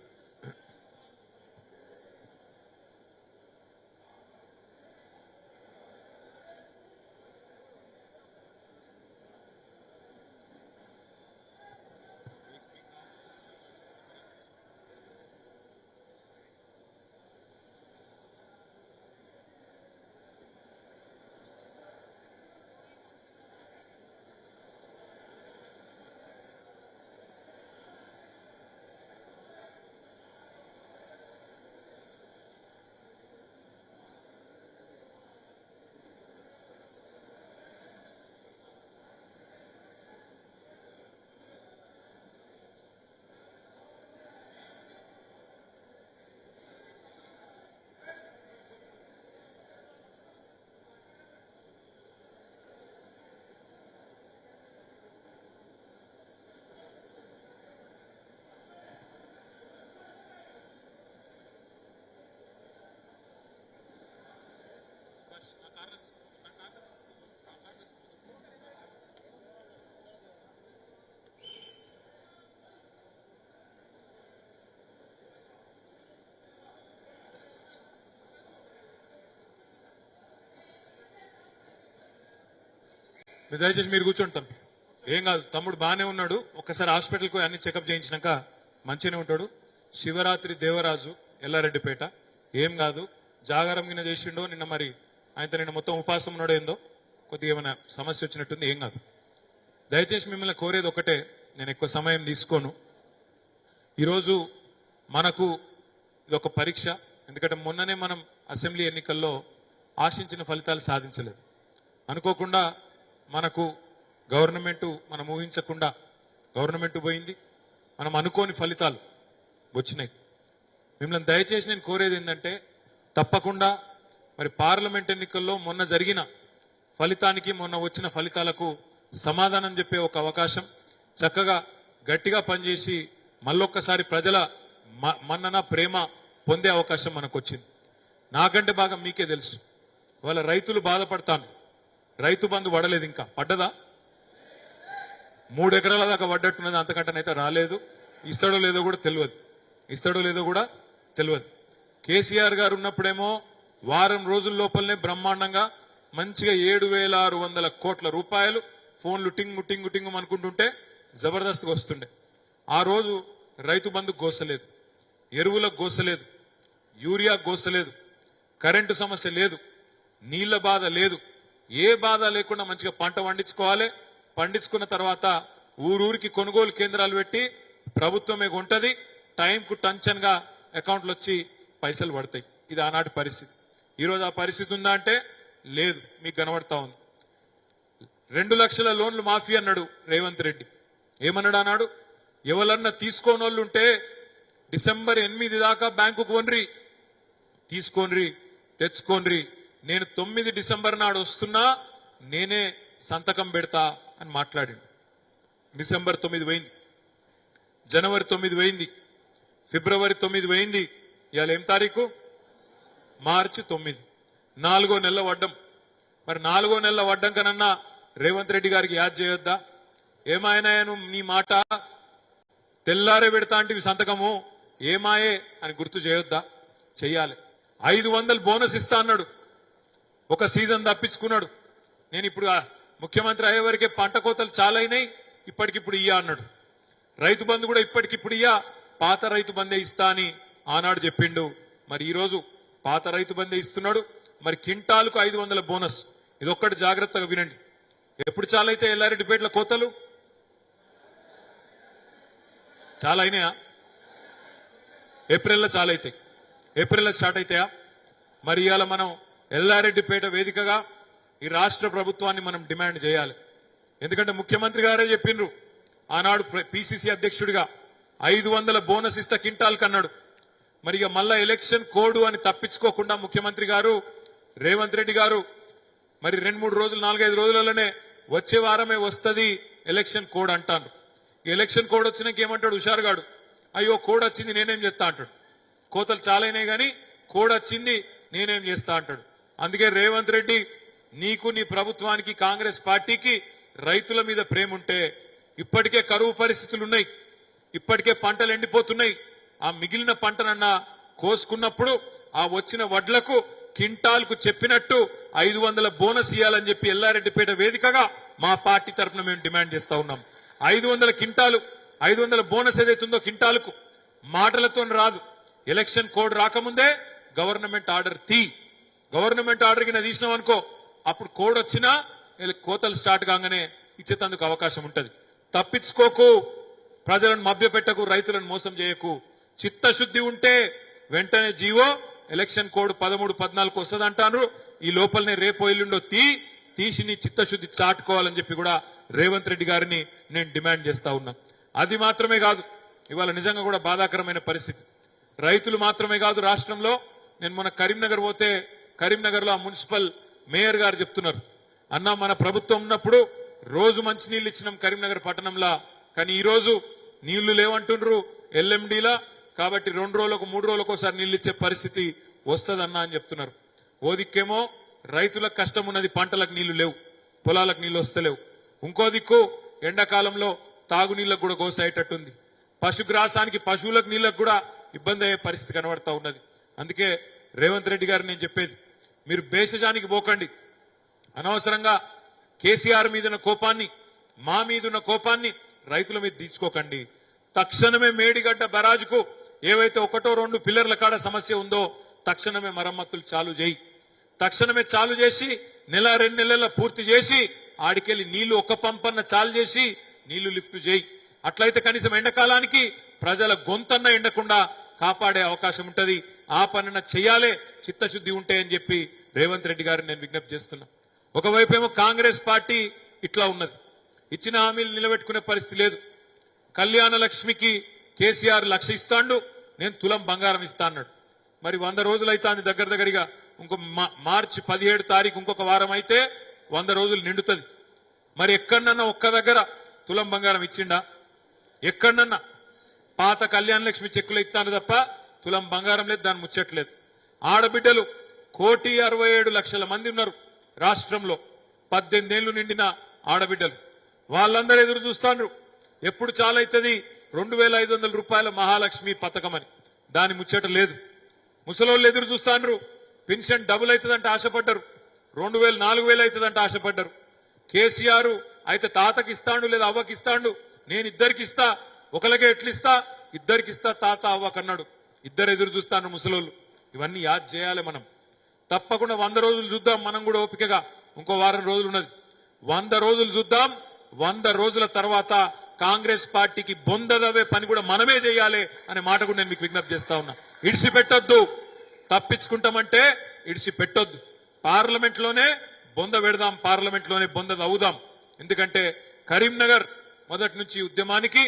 మీరు దయచేసి మీరు కూర్చోండి తమ్మి, ఏం కాదు. తమ్ముడు బాగానే ఉన్నాడు, ఒక్కసారి హాస్పిటల్కి పోయి అన్ని చెకప్ చేయించినాక మంచిగానే ఉంటాడు. శివరాత్రి దేవరాజు ఎల్లారెడ్డిపేట, ఏం కాదు. జాగారం గిన్నె చేసిండో నిన్న, మరి ఆయనతో నిన్న మొత్తం ఉపాసం ఉన్నాడో ఏందో, కొద్దిగా ఏమైనా సమస్య వచ్చినట్టుంది, ఏం కాదు. దయచేసి మిమ్మల్ని కోరేది ఒకటే, నేను ఎక్కువ సమయం తీసుకోను. ఈరోజు మనకు ఇది ఒక పరీక్ష. ఎందుకంటే మొన్ననే మనం అసెంబ్లీ ఎన్నికల్లో ఆశించిన ఫలితాలు సాధించలేదు. అనుకోకుండా మనకు గవర్నమెంట్, మనం ఊహించకుండా గవర్నమెంట్ పోయింది, మనం అనుకోని ఫలితాలు వచ్చినాయి. మిమ్మల్ని దయచేసి నేను కోరేది ఏంటంటే, తప్పకుండా మరి పార్లమెంట్ ఎన్నికల్లో మొన్న జరిగిన ఫలితానికి, మొన్న వచ్చిన ఫలితాలకు సమాధానం చెప్పే ఒక అవకాశం, చక్కగా గట్టిగా పనిచేసి మళ్ళొక్కసారి ప్రజల మన్నన ప్రేమ పొందే అవకాశం మనకు వచ్చింది. నాకంటే బాగా మీకే తెలుసు, వాళ్ళ రైతులు బాధపడతాను. రైతు బంధు పడలేదు, ఇంకా పడ్డదా? 3 ఎకరాల దాకా పడ్డట్టున్నది, అంతకంటనైతే రాలేదు. ఇస్తాడో లేదో కూడా తెలియదు. కేసీఆర్ గారు ఉన్నప్పుడేమో వారం రోజుల లోపలనే బ్రహ్మాండంగా మంచిగా 7,600 కోట్ల రూపాయలు ఫోన్లు టింగు టింగు టింగు అనుకుంటుంటే జబర్దస్త్గా వస్తుండే. ఆ రోజు రైతు బంధు గోసలేదు, ఎరువులకు గోసలేదు, యూరియా గోసలేదు, కరెంటు సమస్య లేదు, నీళ్ల బాధ లేదు, ఏ బాధ లేకుండా మంచిగా పంట పండించుకోవాలి. పండించుకున్న తర్వాత ఊరూరికి కొనుగోలు కేంద్రాలు పెట్టి ప్రభుత్వమే కొంటది, టైంకు టంచన్ గా అకౌంట్లు వచ్చి పైసలు పడతాయి. ఇది ఆనాటి పరిస్థితి. ఈరోజు ఆ పరిస్థితి ఉందా అంటే లేదు, మీకు కనబడతా ఉంది. 2 లక్షల లోన్లు మాఫీ అన్నాడు రేవంత్ రెడ్డి. ఏమన్నాడు అన్నాడు? ఎవరన్నా తీసుకోనోళ్ళు ఉంటే డిసెంబర్ 8 దాకా బ్యాంకుకు కొనరి, తీసుకోనరి, తెచ్చుకోనరి, నేను 9 డిసెంబర్ నాడు వస్తున్నా, నేనే సంతకం పెడతా అని మాట్లాడిండు. డిసెంబర్ 9 పోయింది, జనవరి 9 పోయింది, ఫిబ్రవరి 9 పోయింది, ఇవాళ ఏం తారీఖు? మార్చి 9. 4వ నెల వడ్డం. మరి 4వ నెల వడ్డం కనన్నా రేవంత్ రెడ్డి గారికి యాద్ చేయొద్దా? ఏమాయనాయను నీ మాట తెల్లారే పెడతా అంటే సంతకము ఏమాయే అని గుర్తు చేయొద్దా? చెయ్యాలి. 500 బోనస్ ఇస్తా అన్నాడు, ఒక సీజన్ తప్పించుకున్నాడు. నేను ఇప్పుడు ముఖ్యమంత్రి అయ్యే వరకే పంట కోతలు చాలా అయినాయి, ఇప్పటికిప్పుడు ఇయ్యా అన్నాడు. రైతు బంధు కూడా ఇప్పటికిప్పుడు ఇయ్యా, పాత రైతు బందే ఇస్తా అని ఆనాడు చెప్పిండు. మరి ఈరోజు పాత రైతు బందే ఇస్తున్నాడు. మరి కింటాలకు 500 బోనస్. ఇది ఒక్కటి జాగ్రత్తగా వినండి. ఎప్పుడు చాలా అయితే ఎల్లారెడ్డిపేటలో కోతలు చాలా అయినాయా? ఏప్రిల్లో చాలా అవుతాయి. ఏప్రిల్లో స్టార్ట్ అవుతాయా? మరి ఇవాళ మనం ఎల్లారెడ్డిపేట వేదికగా ఈ రాష్ట్ర ప్రభుత్వాన్ని మనం డిమాండ్ చేయాలి. ఎందుకంటే ముఖ్యమంత్రి గారే చెప్పిండ్రు ఆనాడు పిసిసి అధ్యక్షుడిగా 500 బోనస్ ఇస్తా కింటాల్ కన్నాడు. మరి ఇక మళ్ళా ఎలక్షన్ కోడ్ అని తప్పించుకోకుండా ముఖ్యమంత్రి గారు రేవంత్ రెడ్డి గారు మరి 2-3 రోజులు 4-5 రోజులలోనే వచ్చే వారమే వస్తుంది ఎలక్షన్ కోడ్ అంటాను. ఎలక్షన్ కోడ్ వచ్చినాక ఏమంటాడు హుషారుగాడు? అయ్యో కోడ్ వచ్చింది నేనేం చేస్తా అంటాడు. కోతలు చాలైనాయి కానీ కోడ్ వచ్చింది నేనేం చేస్తా అంటాడు. అందుకే రేవంత్ రెడ్డి నీకు నీ ప్రభుత్వానికి కాంగ్రెస్ పార్టీకి రైతుల మీద ప్రేమ ఉంటే ఇప్పటికే కరువు పరిస్థితులు ఉన్నాయి, ఇప్పటికే పంటలు ఎండిపోతున్నాయి. ఆ మిగిలిన పంటనన్నా కోసుకున్నప్పుడు ఆ వచ్చిన వడ్లకు కింటాల్కు చెప్పినట్టు 500 బోనస్ ఇవ్వాలని చెప్పి ఎల్లారెడ్డిపేట వేదికగా మా పార్టీ తరఫున మేము డిమాండ్ చేస్తా ఉన్నాం. 500 కింటాలు, 500 బోనస్ ఏదైతుందో కింటాలకు మాటలతో రాదు. ఎలక్షన్ కోడ్ రాకముందే గవర్నమెంట్ ఆర్డర్ గవర్నమెంట్ ఆర్డర్ కింద తీసినాం అనుకో, అప్పుడు కోడ్ వచ్చినా కోతలు స్టార్ట్ కాగానే ఇచ్చేందుకు అవకాశం ఉంటది. తప్పించుకోకు, ప్రజలను మభ్యపెట్టకు, రైతులను మోసం చేయకు. చిత్తశుద్ధి ఉంటే వెంటనే జీవో ఎలక్షన్ కోడ్ 13, 14 వస్తుంది అంటారు. ఈ లోపలనే రేపు ఎల్లుండో తీసి నీ చిత్తశుద్ధి చాటుకోవాలని చెప్పి కూడా రేవంత్ రెడ్డి గారిని నేను డిమాండ్ చేస్తా ఉన్నా. అది మాత్రమే కాదు, ఇవాళ నిజంగా కూడా బాధాకరమైన పరిస్థితి. రైతులు మాత్రమే కాదు, రాష్ట్రంలో నేను మొన్న కరీంనగర్ పోతే కరీంనగర్ లో ఆ మున్సిపల్ మేయర్ గారు చెప్తున్నారు, అన్న మన ప్రభుత్వం ఉన్నప్పుడు రోజు మంచి నీళ్లు ఇచ్చినాం కరీంనగర్ పట్టణంలో, కానీ ఈ రోజు నీళ్లు లేవంటుండ్రు ఎల్ఎండిలా, కాబట్టి 2 రోజులకు 3 రోజులకు ఒకసారి నీళ్లు ఇచ్చే పరిస్థితి వస్తుందన్నా అని చెప్తున్నారు. ఓ దిక్కేమో రైతులకు కష్టం ఉన్నది, పంటలకు నీళ్లు లేవు, పొలాలకు నీళ్లు వస్తలేవు. ఇంకో దిక్కు ఎండాకాలంలో తాగునీళ్లకు కూడా గోసయ్యేటట్టుంది. పశుగ్రాసానికి పశువులకు నీళ్లకు కూడా ఇబ్బంది అయ్యే పరిస్థితి కనబడతా ఉన్నది. అందుకే రేవంత్ రెడ్డి గారు నేను చెప్పేది, మీరు భేషజానికి పోకండి. అనవసరంగా కేసీఆర్ మీదున్న కోపాన్ని, మా మీదున్న కోపాన్ని రైతుల మీద తీసుకోకండి. తక్షణమే మేడిగడ్డ బరాజుకు ఏవైతే 1-2 పిల్లర్ల కాడ సమస్య ఉందో తక్షణమే మరమ్మతులు చాలు చేయి. తక్షణమే చాలు చేసి 1-2 నెలల్లో పూర్తి చేసి ఆడికెళ్ళి నీళ్లు ఒక పంపన్న చాలు చేసి నీళ్లు లిఫ్ట్ చేయి. అట్లయితే కనీసం ఎండాకాలానికి ప్రజల గొంతన్న ఎండకుండా కాపాడే అవకాశం ఉంటది. ఆ పనిన చెయ్యాలే, చిత్తశుద్ధి ఉంటే అని చెప్పి రేవంత్ రెడ్డి గారిని నేను విజ్ఞప్తి చేస్తున్నా. ఒకవైపు ఏమో కాంగ్రెస్ పార్టీ ఇట్లా ఉన్నది, ఇచ్చిన హామీలు నిలబెట్టుకునే పరిస్థితి లేదు. కళ్యాణ లక్ష్మికి కేసీఆర్ 1,00,000 ఇస్తాడు, నేను తులం బంగారం ఇస్తా అన్నాడు. మరి 100 రోజులు అయితే అని దగ్గరగా ఇంకో మార్చి 17 తారీఖు ఇంకొక వారం అయితే 100 రోజులు నిండుతుంది. మరి ఎక్కడన్నా ఒక్క దగ్గర తులం బంగారం ఇచ్చిండా? ఎక్కడన్నా పాత కళ్యాణ లక్ష్మి చెక్కులు ఇస్తాను తప్ప తులం బంగారం లేదు, దాన్ని ముచ్చట్లేదు. ఆడబిడ్డలు 1,67,00,000 మంది ఉన్నారు రాష్ట్రంలో, 18 ఏళ్లు నిండిన ఆడబిడ్డలు. వాళ్ళందరూ ఎదురు చూస్తాండ్రు ఎప్పుడు చాలైతుంది 2,500 రూపాయల మహాలక్ష్మి పథకం అని. దాని ముచ్చట లేదు. ముసలోళ్ళు ఎదురు చూస్తాండ్రు, పెన్షన్ డబుల్ అవుతుందంటే ఆశపడ్డారు, 2,000 4,000 అవుతుందంటే ఆశపడ్డారు. కేసీఆర్ అయితే తాతకి ఇస్తాడు లేదా అవ్వకి ఇస్తాడు, నేను ఇద్దరికి ఇస్తా, ఒకరికే ఎట్లిస్తా, ఇద్దరికి ఇస్తా తాత అవ్వకన్నాడు. ఇద్దరు ఎదురు చూస్తాను ముసలోళ్ళు. ఇవన్నీ యాద్ చేయాలి మనం. తప్పకుండా 100 రోజులు చూద్దాం మనం కూడా ఓపికగా. ఇంకో వారం రోజులు ఉన్నది, 100 రోజులు చూద్దాం. 100 రోజుల తర్వాత కాంగ్రెస్ పార్టీకి బొందదవే పని కూడా మనమే చేయాలి అనే మాట కూడా నేను మీకు విజ్ఞప్తి చేస్తా ఉన్నా. ఇడిసి పెట్టొద్దు, తప్పించుకుంటామంటే ఇడిసి పెట్టొద్దు. పార్లమెంట్ లోనే బొంద పెడదాం, పార్లమెంట్ లోనే బొంద అవుదాం. ఎందుకంటే కరీంనగర్ మొదటి నుంచి ఉద్యమానికి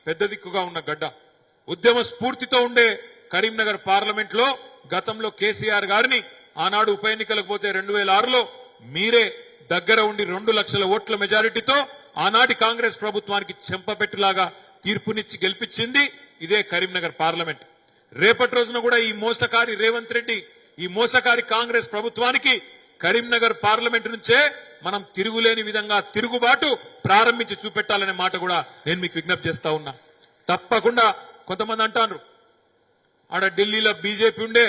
పెద్ద దిక్కుగా ఉన్న గడ్డ. ఉద్యమ స్ఫూర్తితో ఉండే కరీంనగర్ పార్లమెంట్ లో గతంలో కేసీఆర్ గారిని ఆనాడు ఉప ఎన్నికలకు పోతే 2006లో మీరే దగ్గర ఉండి 2 లక్షల ఓట్ల మెజారిటీతో ఆనాటి కాంగ్రెస్ ప్రభుత్వానికి చెంపపెట్టులాగా తీర్పునిచ్చి గెలిపించింది ఇదే కరీంనగర్ పార్లమెంట్. రేపటి రోజున కూడా ఈ మోసకారి రేవంత్ రెడ్డి, ఈ మోసకారి కాంగ్రెస్ ప్రభుత్వానికి కరీంనగర్ పార్లమెంట్ నుంచే మనం తిరుగులేని విధంగా తిరుగుబాటు ప్రారంభించి చూపెట్టాలనే మాట కూడా నేను మీకు విజ్ఞప్తి చేస్తా ఉన్నా. తప్పకుండా కొంతమంది అంటారు ఆడ ఢిల్లీలో బీజేపీ ఉండే,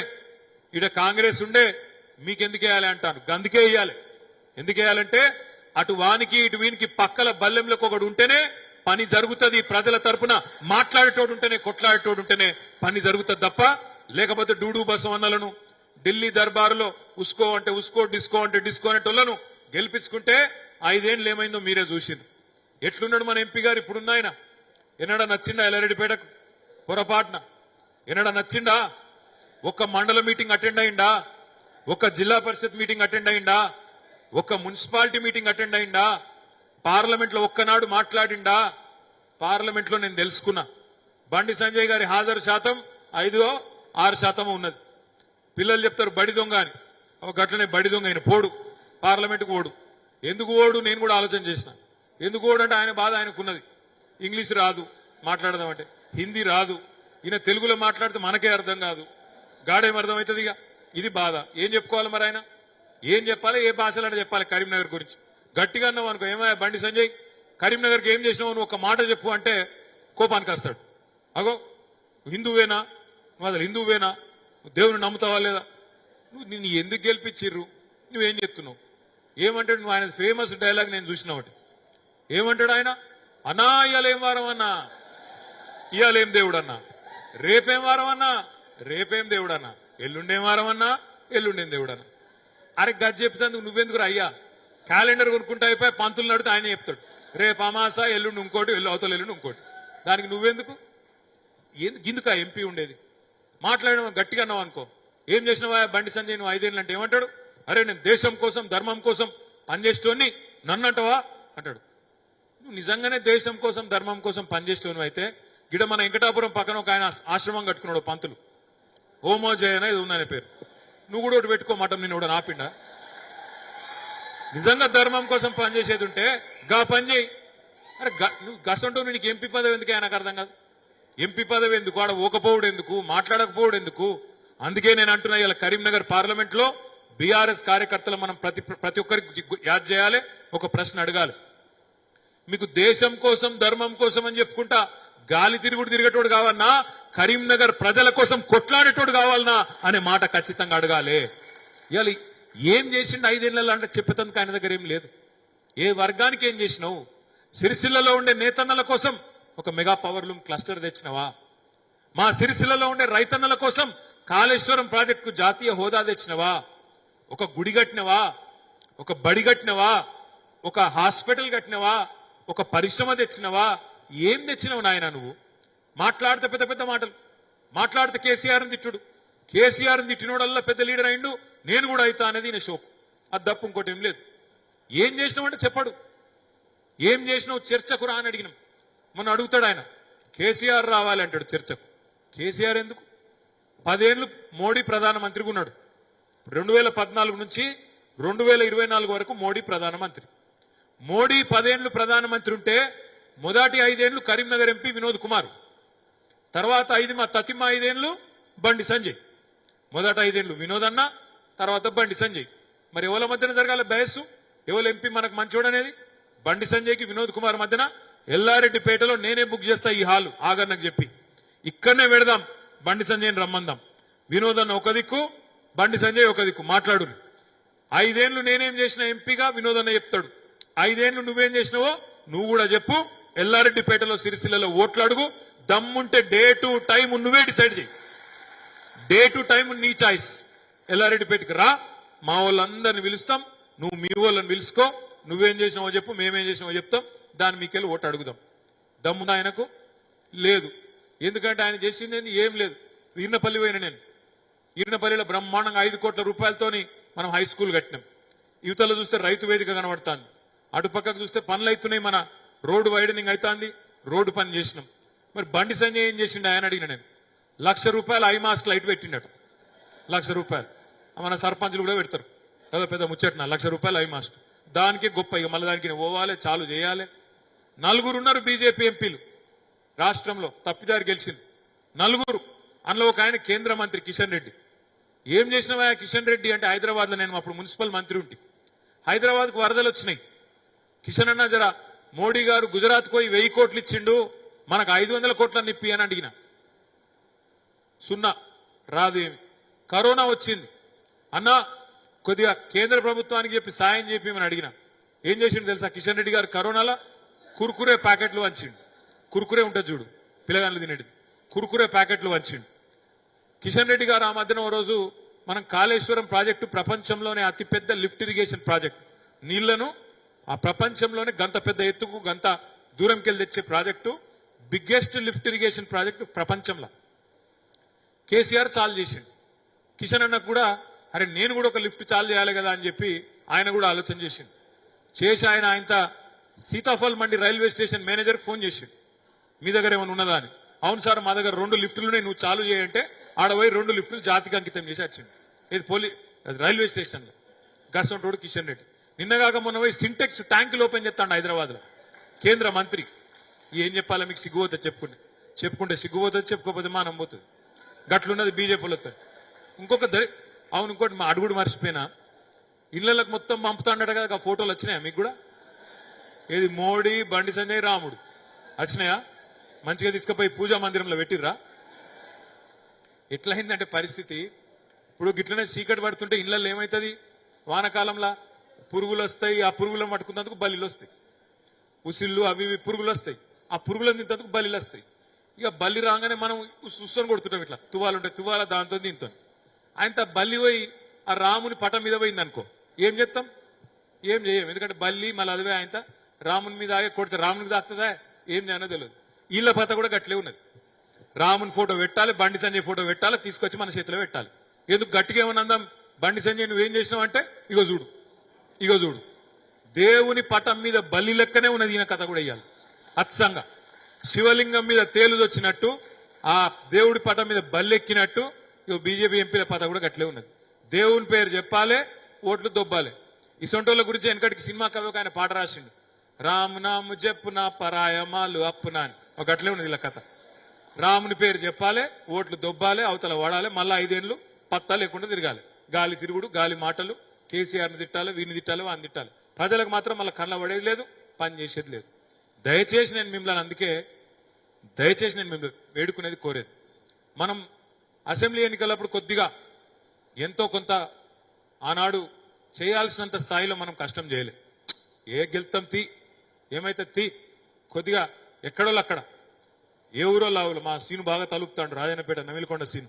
ఈడ కాంగ్రెస్ ఉండే, మీకెందుకు వేయాలి అంటాను. అందుకే వేయాలి. ఎందుకు వేయాలంటే అటు వానికి ఇటు వీనికి పక్కల బల్లెంలోకి ఒకడు ఉంటేనే పని జరుగుతుంది. ప్రజల తరపున మాట్లాడేటోడు ఉంటేనే, కొట్లాడేటోడు ఉంటేనే పని జరుగుతుంది తప్ప లేకపోతే డూడు బసవన్నలను ఢిల్లీ దర్బారులో ఉస్కో అంటే ఉస్కో, డిస్కో అంటే డిస్కో అనేటోళ్లను గెలిపించుకుంటే 5 ఏళ్ళు ఏమైందో మీరే చూసింది. ఎట్లున్నాడు మన ఎంపీ గారు ఇప్పుడున్న ఆయన? ఎన్నడా నచ్చిండా ఎల్లారెడ్డిపేటకు? పొరపాటున ఎన్నడా నచ్చిండా? ఒక్క మండల మీటింగ్ అటెండ్ అయిందా? ఒక్క జిల్లా పరిషత్ మీటింగ్ అటెండ్ అయిందా? ఒక్క మున్సిపాలిటీ మీటింగ్ అటెండ్ అయిందా? పార్లమెంట్ లో ఒక్కనాడు మాట్లాడిండా? పార్లమెంట్ లో నేను తెలుసుకున్నా, బండి సంజయ్ గారి హాజరు శాతం 5-6% ఉన్నది. పిల్లలు చెప్తారు బడి దొంగ అని, గట్లనే బడి దొంగ ఆయన పోడు, పార్లమెంట్కు ఓడు. ఎందుకు ఓడు నేను కూడా ఆలోచన చేసిన. ఎందుకు ఓడు అంటే ఆయన బాధ ఆయనకున్నది. ఇంగ్లీష్ రాదు మాట్లాడదామంటే, హిందీ రాదు, ఈయన తెలుగులో మాట్లాడితే మనకే అర్థం కాదు, గాడేం అర్థమవుతుంది. ఇక ఇది బాధ. ఏం చెప్పుకోవాలి మరి ఆయన? ఏం చెప్పాలి, ఏ భాషలో చెప్పాలి కరీంనగర్ గురించి. గట్టిగా అన్నావు అనుకో, ఏమయ్యా బండి సంజయ్ కరీంనగర్కి ఏం చేసినావు నువ్వు ఒక మాట చెప్పు అంటే కోపానికి వస్తాడు. అగో హిందువేనా, నువ్వు అసలు హిందువేనా, దేవుని నమ్ముతావా లేదా, నువ్వు నిన్ను ఎందుకు గెలిపించిర్రు, నువ్వేం చెప్తున్నావు. ఏమంటాడు, నువ్వు ఆయన ఫేమస్ డైలాగ్ నేను చూసినావు. ఏమంటాడు ఆయన, అన్నా ఇవాళేం వారం అన్నా, ఇవాళేం దేవుడు అన్నా, రేపేం వారం అన్నా, రేపేం దేవుడు అన్నా, ఎల్లుండేం వారం అన్నా, ఎల్లుండేం దేవుడు అన్నా. అరే గది చెప్తాను నువ్వెందుకు అయ్యా, క్యాలెండర్ కొనుక్కుంటే అయిపోయి పంతులు నడితే ఆయన చెప్తాడు, రేపు అమాస ఎల్లుండి ఇంకోటి, అవతల ఎల్లుండి ఇంకోటి, దానికి నువ్వెందుకు, గిందుక ఎంపీ ఉండేది. మాట్లాడడం గట్టిగా అన్నావు అనుకో, ఏం చేసినావా బండి సంజయ్ నువ్వు 5 ఏళ్ళు అంటే ఏమంటాడు, అరే నేను దేశం కోసం ధర్మం కోసం పనిచేస్తోని నన్ను అంటావా అంటాడు. నువ్వు నిజంగానే దేశం కోసం ధర్మం కోసం పనిచేస్తోను అయితే గిడ మన వెంకటాపురం పక్కన ఒక ఆయన ఆశ్రమం కట్టుకున్నాడు పంతులు, హోమోజయ అనేది ఉందనే పేరు, నువ్వు కూడా ఒకటి పెట్టుకోమాట, నేను కూడా నాపిండా. నిజంగా ధర్మం కోసం పనిచేసేది ఉంటే గా పని చేయి. అరే నువ్వు గసంటూ నీకు ఎంపీ పదవి ఎందుకు, నాకు అర్థం కాదు. ఎంపీ పదవి ఎందుకు, ఆడ ఊకపోవడం ఎందుకు, మాట్లాడకపోవడం ఎందుకు. అందుకే నేను అంటున్నా, ఇలా కరీంనగర్ పార్లమెంట్ లో బీఆర్ఎస్ కార్యకర్తలు మనం ప్రతి ఒక్కరికి యాద్ చేయాలి, ఒక ప్రశ్న అడగాలి. మీకు దేశం కోసం ధర్మం కోసం అని చెప్పుకుంటా గాలి తిరిగేటోడు కావాలన్నా, కరీంనగర్ ప్రజల కోసం కొట్లాడేటోడు కావాలన్నా అనే మాట ఖచ్చితంగా అడగాలి. ఇవాళ ఏం చేసిండు 5 ఏళ్ళలో అంటే చెప్పేందుకు ఆయన దగ్గర ఏం లేదు. ఏ వర్గానికి ఏం చేసినావు, సిరిసిల్లలో ఉండే నేతన్నల కోసం ఒక మెగా పవర్ లూమ్ క్లస్టర్ తెచ్చినవా, మా సిరిసిల్లలో ఉండే రైతన్నల కోసం కాళేశ్వరం ప్రాజెక్టుకు జాతీయ హోదా తెచ్చినవా, ఒక గుడి కట్టినవా, ఒక బడి కట్టినవా, ఒక హాస్పిటల్ కట్టినవా, ఒక పరిశ్రమ తెచ్చినవా, ఏం తెచ్చినావు నాయన నువ్వు. మాట్లాడితే పెద్ద పెద్ద మాటలు మాట్లాడితే కేసీఆర్ని తిట్టుడు, కేసీఆర్ని తిట్టినోడల్లా పెద్ద లీడర్ అయిండు, నేను కూడా అవుతా అనేది ఈయన షోక్, అది తప్ప ఇంకోటి ఏం లేదు. ఏం చేసినావు అంటే చెప్పాడు, ఏం చేసినావు చర్చకు రా అని అడిగినాం. మొన్న అడుగుతాడు ఆయన, కేసీఆర్ రావాలి అంటాడు చర్చకు. కేసీఆర్ ఎందుకు, 10 ఏళ్ళు మోడీ ప్రధానమంత్రిగా ఉన్నాడు. 2014 నుంచి 2024 వరకు మోడీ ప్రధానమంత్రి. మోడీ 10 ఏళ్ళు ప్రధానమంత్రి ఉంటే మొదటి 5 ఏళ్ళు కరీంనగర్ ఎంపీ వినోద్ కుమార్, తర్వాత మా తతిమ 5 ఏళ్ళు బండి సంజయ్. మొదట 5 ఏళ్ళు వినోద్ అన్న, తర్వాత బండి సంజయ్. మరి ఎవరి మధ్యన జరగాల బయస్సు, ఎవరు ఎంపీ మనకు మంచోడు అనేది, బండి సంజయ్కి వినోద్ కుమార్ మధ్యన ఎల్లారెడ్డిపేటలో నేనే బుక్ చేస్తా ఈ హాలు ఆగన్నకు చెప్పి, ఇక్కడనే పెడదాం, బండి సంజయ్ని రమ్మందాం. వినోద్ అన్న ఒక దిక్కు, బండి సంజయ్ ఒక దిక్కు, మాట్లాడు. 5 ఏళ్ళు నేనేం చేసిన ఎంపీగా వినోద్ అన్న చెప్తాడు, 5 ఏళ్ళు నువ్వేం చేసినావో నువ్వు కూడా చెప్పు. ఎల్లారెడ్డిపేటలో సిరిసిల్లలో ఓట్లు అడుగు, దమ్ముంటే డే టు టైం నువ్వే డిసైడ్ చేయి, డే టు టైం నీ చాయిస్. ఎల్లారెడ్డిపేటకి రా, మా వాళ్ళందరిని పిలుస్తాం, నువ్వు మీ వాళ్ళని పిలుచుకో, నువ్వేం చేసినావో చెప్పు, మేమేం చేసినావో చెప్తాం, దాని మీకెళ్ళి ఓటు అడుగుదాం. దమ్ముందా ఆయనకు? లేదు. ఎందుకంటే ఆయన చేసింది ఏం లేదు. ఈర్నపల్లి పోయిన నేను, ఈర్నపల్లిలో బ్రహ్మాండంగా 5 కోట్ల రూపాయలతోని మనం హై స్కూల్ కట్టినాం. యువతలో చూస్తే రైతు వేదిక కనబడుతుంది, అటుపక్కకు చూస్తే పనులు అవుతున్నాయి, మన రోడ్డు వైడనింగ్ అవుతుంది, రోడ్డు పని చేసినాం. మరి బండి సంజయ్ ఏం చేసిండు ఆయన అడిగిన నేను, ₹1,00,000 ఐ మాస్క్ లైట్ పెట్టిండట. ₹1,00,000 మన సర్పంచులు కూడా పెడతారు కదా, పెద్ద ముచ్చట్న ₹1,00,000 ఐ మాస్క్. దానికే గొప్ప, ఇక మళ్ళీ దానికి పోవాలి, చాలు చేయాలి. 4 ఉన్నారు బీజేపీ ఎంపీలు రాష్ట్రంలో, తప్పిదారి గెలిచింది 4. అందులో ఒక ఆయన కేంద్ర మంత్రి కిషన్ రెడ్డి. ఏం చేసినవా కిషన్ రెడ్డి అంటే, హైదరాబాద్లో నేను అప్పుడు మున్సిపల్ మంత్రి ఉంటే హైదరాబాద్కు వరదలు వచ్చినాయి. కిషన్ అన్న జరా మోడీ గారు గుజరాత్ పోయి 1000 కోట్లు ఇచ్చిండు, మనకు 500 కోట్ల నిప్పి అని అడిగిన, సున్నా రాదు. ఏమి కరోనా వచ్చింది అన్న, కొద్దిగా కేంద్ర ప్రభుత్వానికి చెప్పి సాయం చెప్పి అడిగిన, ఏం చేసిండు తెలుసా కిషన్ రెడ్డి గారు, కరోనాలో కుర్కురే ప్యాకెట్లు వంచిండు. కుర్కురే ఉంటుంది చూడు, పిల్లగాళ్ళు తినేది, కుర్కురే ప్యాకెట్లు వంచిండు కిషన్ రెడ్డి గారు. ఆ మధ్యన ఓ రోజు మనం కాళేశ్వరం ప్రాజెక్టు ప్రపంచంలోనే అతిపెద్ద లిఫ్ట్ ఇరిగేషన్ ప్రాజెక్ట్, నీళ్లను ఆ ప్రపంచంలోనే గంత పెద్ద ఎత్తుకు గంత దూరంకి వెళ్ళి తెచ్చే project, biggest lift irrigation project ప్రపంచంలో. కేసీఆర్ చాలు చేసిండు. కిషన్ అన్నకు కూడా, అరే నేను కూడా ఒక లిఫ్ట్ చాలు చేయాలి కదా అని చెప్పి ఆయన కూడా ఆలోచన చేసిండు. చేసి ఆయన సీతాఫల్ మండి రైల్వే స్టేషన్ మేనేజర్కి ఫోన్ చేసిండు, మీ దగ్గర ఏమైనా ఉన్నదా అని. అవును సార్, మా దగ్గర 2 లిఫ్టులునే, నువ్వు చాలు చేయంటే ఆడపోయి 2 లిఫ్టులు జాతికి అంకితం చేసి వచ్చిండు. ఇది రైల్వే స్టేషన్లో. గసంటోడు కిషన్ రెడ్డి. నిన్నగాక మొన్న పోయి సింటెక్స్ ట్యాంకులు ఓపెన్ చేస్తాడు హైదరాబాద్లో, కేంద్ర మంత్రి. ఏం చెప్పాలా మీకు, సిగ్గుపోతుంది చెప్పుకుంటే సిగ్గుపోతుంది, చెప్పుకోకపోతే మానం పోతుంది. గట్లున్నది బీజేపీలతో. ఇంకొకటి మా అడుగుడు మర్చిపోయినా, ఇళ్లకు మొత్తం పంపుతాడట కదా, ఆ ఫోటోలు వచ్చినాయా మీకు కూడా? ఏది మోడీ, బండి సంజయ్, రాముడు వచ్చినాయా? మంచిగా తీసుకుపోయి పూజా మందిరంలో పెట్టిర్రా? ఎట్లయిందంటే పరిస్థితి, ఇప్పుడు గిట్లనే చీకటి పడుతుంటే ఇళ్లలో ఏమవుతుంది? వానకాలంలో పురుగులు వస్తాయి, ఆ పురుగులను పట్టుకున్నందుకు బలిలు వస్తాయి, ఉసిళ్ళు అవి ఇవి పురుగులు వస్తాయి, ఆ పురుగులను తింటందుకు బలిలు వస్తాయి. ఇక బల్లి రాగానే మనం ఉస్సుని కొడుతుంటాం, ఇట్లా తువాలు ఉంటాయి, తువాల దాంతో దీంతో. ఆయన బల్లి పోయి ఆ రాముని పటం మీద పోయింది అనుకో, ఏం చెప్తాం? ఏం చేయం, ఎందుకంటే బల్లి మళ్ళీ అదివే ఆయన రాముని మీద ఆగే కొడితే రామునికి దాక్తుందా? ఏం చేయనో తెలియదు. వీళ్ళ పత కూడా గట్లే ఉన్నది. రాముని ఫోటో పెట్టాలి, బండి సంజయ్ ఫోటో పెట్టాలి, తీసుకొచ్చి మన చేతిలో పెట్టాలి. ఎందుకు గట్టిగా ఏమన్నా బండి సంజయ్ నువ్వేం చేసినావు అంటే, ఇగో చూడు, ఇగో చూడు, దేవుని పటం మీద బల్లి లెక్కనే ఉన్నది ఈయన కథ కూడా ఇయ్యాలి. అత్సంగా శివలింగం మీద తేలు వచ్చినట్టు, ఆ దేవుడి పటం మీద బల్లి ఎక్కినట్టు ఇగో బీజేపీ ఎంపీల పత కూడా గట్లే ఉన్నది. దేవుని పేరు చెప్పాలి, ఓట్లు దొబ్బాలి. ఇసొంటోళ్ళ గురించి వెనకటికి సినిమా కవి ఒక ఆయన పాట రాసిండు, రామునాము చెప్పునా పరాయమాలు అప్పునా అని. ఒక అట్లే ఉన్నది ఇలా కథ. రాముని పేరు చెప్పాలి, ఓట్లు దొబ్బాలి, అవతల వాడాలి, మళ్ళా 5 ఏళ్ళు పత్తా లేకుండా తిరగాలి. గాలి తిరుగుడు, గాలి మాటలు, కేసీఆర్ని తిట్టాలి, వీని తిట్టాలి, వాని తిట్టాలి. ప్రజలకు మాత్రం మళ్ళీ కళ్ళ పడేది లేదు, పని చేసేది లేదు. దయచేసి నేను మిమ్మల్ని అందుకే దయచేసి నేను మిమ్మల్ని వేడుకునేది, కోరేది, మనం అసెంబ్లీ ఎన్నికలప్పుడు కొద్దిగా ఎంతో కొంత ఆనాడు చేయాల్సినంత స్థాయిలో మనం కష్టం చేయలేదు. గెలుతాం తీ, ఏమైతే తీ, కొద్దిగా ఎక్కడోళ్ళు అక్కడ, ఏ ఊరో లావులు. మా సీను బాగా తలుపుతాడు, రాజన్నపేట నమిలికొండ సీను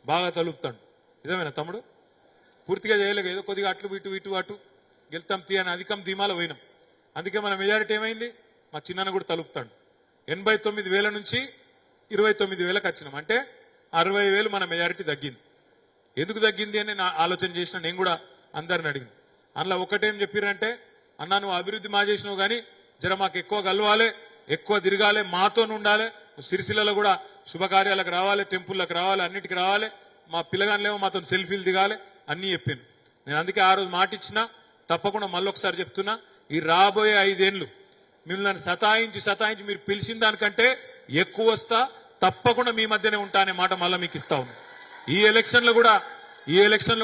బాగా తలుపుతాడు. నిజమేనా తమ్ముడు? పూర్తిగా చేయలేక ఏదో కొద్దిగా అట్లు ఇటు ఇటు అటు గెలుతాం తీ అని అధికం ధీమాలో పోయినాం. అందుకే మన మెజారిటీ ఏమైంది? మా చిన్న కూడా తలుపుతాడు. 89,000 నుంచి 29,000కి వచ్చినాం, అంటే 60,000 మన మెజారిటీ తగ్గింది. ఎందుకు తగ్గింది అని నేను ఆలోచన చేసిన, నేను కూడా అందరిని అడిగింది. అందులో ఒకటేం చెప్పారంటే, అన్నా నువ్వు అభివృద్ధి మా చేసినావు కానీ జర మాకు ఎక్కువ కలవాలి, ఎక్కువ తిరగాలి, మాతో ఉండాలి, సిరిసిల్లలో కూడా శుభకార్యాలకు రావాలి, టెంపుల్లకు రావాలి, అన్నిటికి రావాలి, మా పిల్లగాళ్ళేమో మాతో సెల్ఫీలు దిగాలి అన్నీ చెప్పాను. నేను అందుకే ఆ రోజు మాట ఇచ్చిన, తప్పకుండా మళ్ళొకసారి చెప్తున్నా, ఈ రాబోయే 5 ఏళ్ళు మిమ్మల్ని సతాయించి మీరు పిలిచిన దానికంటే ఎక్కువ వస్తా, తప్పకుండా మీ మధ్యనే ఉంటా అనే మాట మళ్ళీ మీకు ఇస్తా ఉన్నా. ఈ ఎలక్షన్లో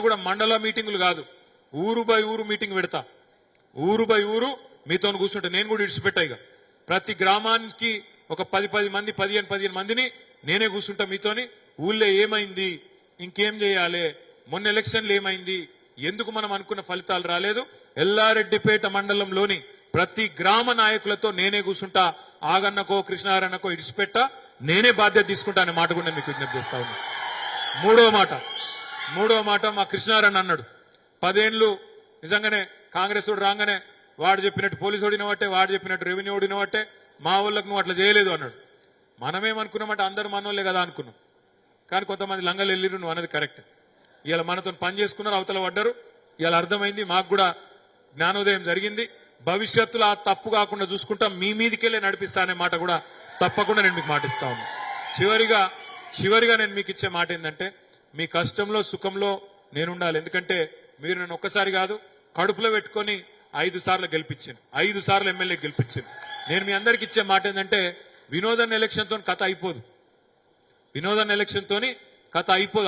కూడా మండల మీటింగులు కాదు, ఊరు బై ఊరు మీటింగ్ పెడతా. ఊరు బై ఊరు మీతో కూర్చుంటా. నేను కూడా ఇడిచిపెట్టా. ఇక ప్రతి గ్రామానికి ఒక 10 మంది 15 మందిని నేనే కూర్చుంటా మీతోని. ఊళ్ళో ఏమైంది, ఇంకేం చేయాలి, మొన్న ఎలక్షన్లు ఏమైంది, ఎందుకు మనం అనుకున్న ఫలితాలు రాలేదు, ఎల్లారెడ్డిపేట మండలంలోని ప్రతి గ్రామ నాయకులతో నేనే కూర్చుంటా. ఆగన్నకో కృష్ణారన్నకో ఇడిచిపెట్టా, నేనే బాధ్యత తీసుకుంటా అనే మాట కూడా మీకు విజ్ఞప్తి చేస్తా ఉన్నా. మూడో మాట మా కృష్ణారన్న అన్నాడు, 10 ఏళ్ళు నిజంగానే కాంగ్రెస్ వాడు రాగానే వాడు చెప్పినట్టు పోలీసు ఓడినవట్టే, వాడు చెప్పినట్టు రెవెన్యూ ఓడినవట్టే, మా వాళ్ళకు నువ్వు అట్లా చేయలేదు అన్నాడు. మనమేమనుకున్నామంటే అందరు మనోళ్ళే కదా అనుకున్నాం, కానీ కొంతమంది లంగలు వెళ్ళిరు, నువ్వు అన్నది కరెక్ట్. ఇవాళ మనతో పని చేసుకున్నారు, అవతల పడ్డారు. ఇవాళ అర్థమైంది, మాకు కూడా జ్ఞానోదయం జరిగింది. భవిష్యత్తులో ఆ తప్పు కాకుండా చూసుకుంటా, మీ మీదికెళ్ళే నడిపిస్తా అనే మాట కూడా తప్పకుండా నేను మీకు మాటిస్తా ఉన్నా. చివరిగా నేను మీకు ఇచ్చే మాట ఏంటంటే, మీ కష్టంలో సుఖంలో నేనుండాలి. ఎందుకంటే మీరు నన్ను ఒక్కసారి కాదు, కడుపులో పెట్టుకొని 5 సార్లు గెలిపించాను, 5 సార్లు ఎమ్మెల్యే గెలిపించాను. నేను మీ అందరికి ఇచ్చే మాట ఏంటంటే, వినోదన్ ఎలక్షన్తో కథ అయిపోదు.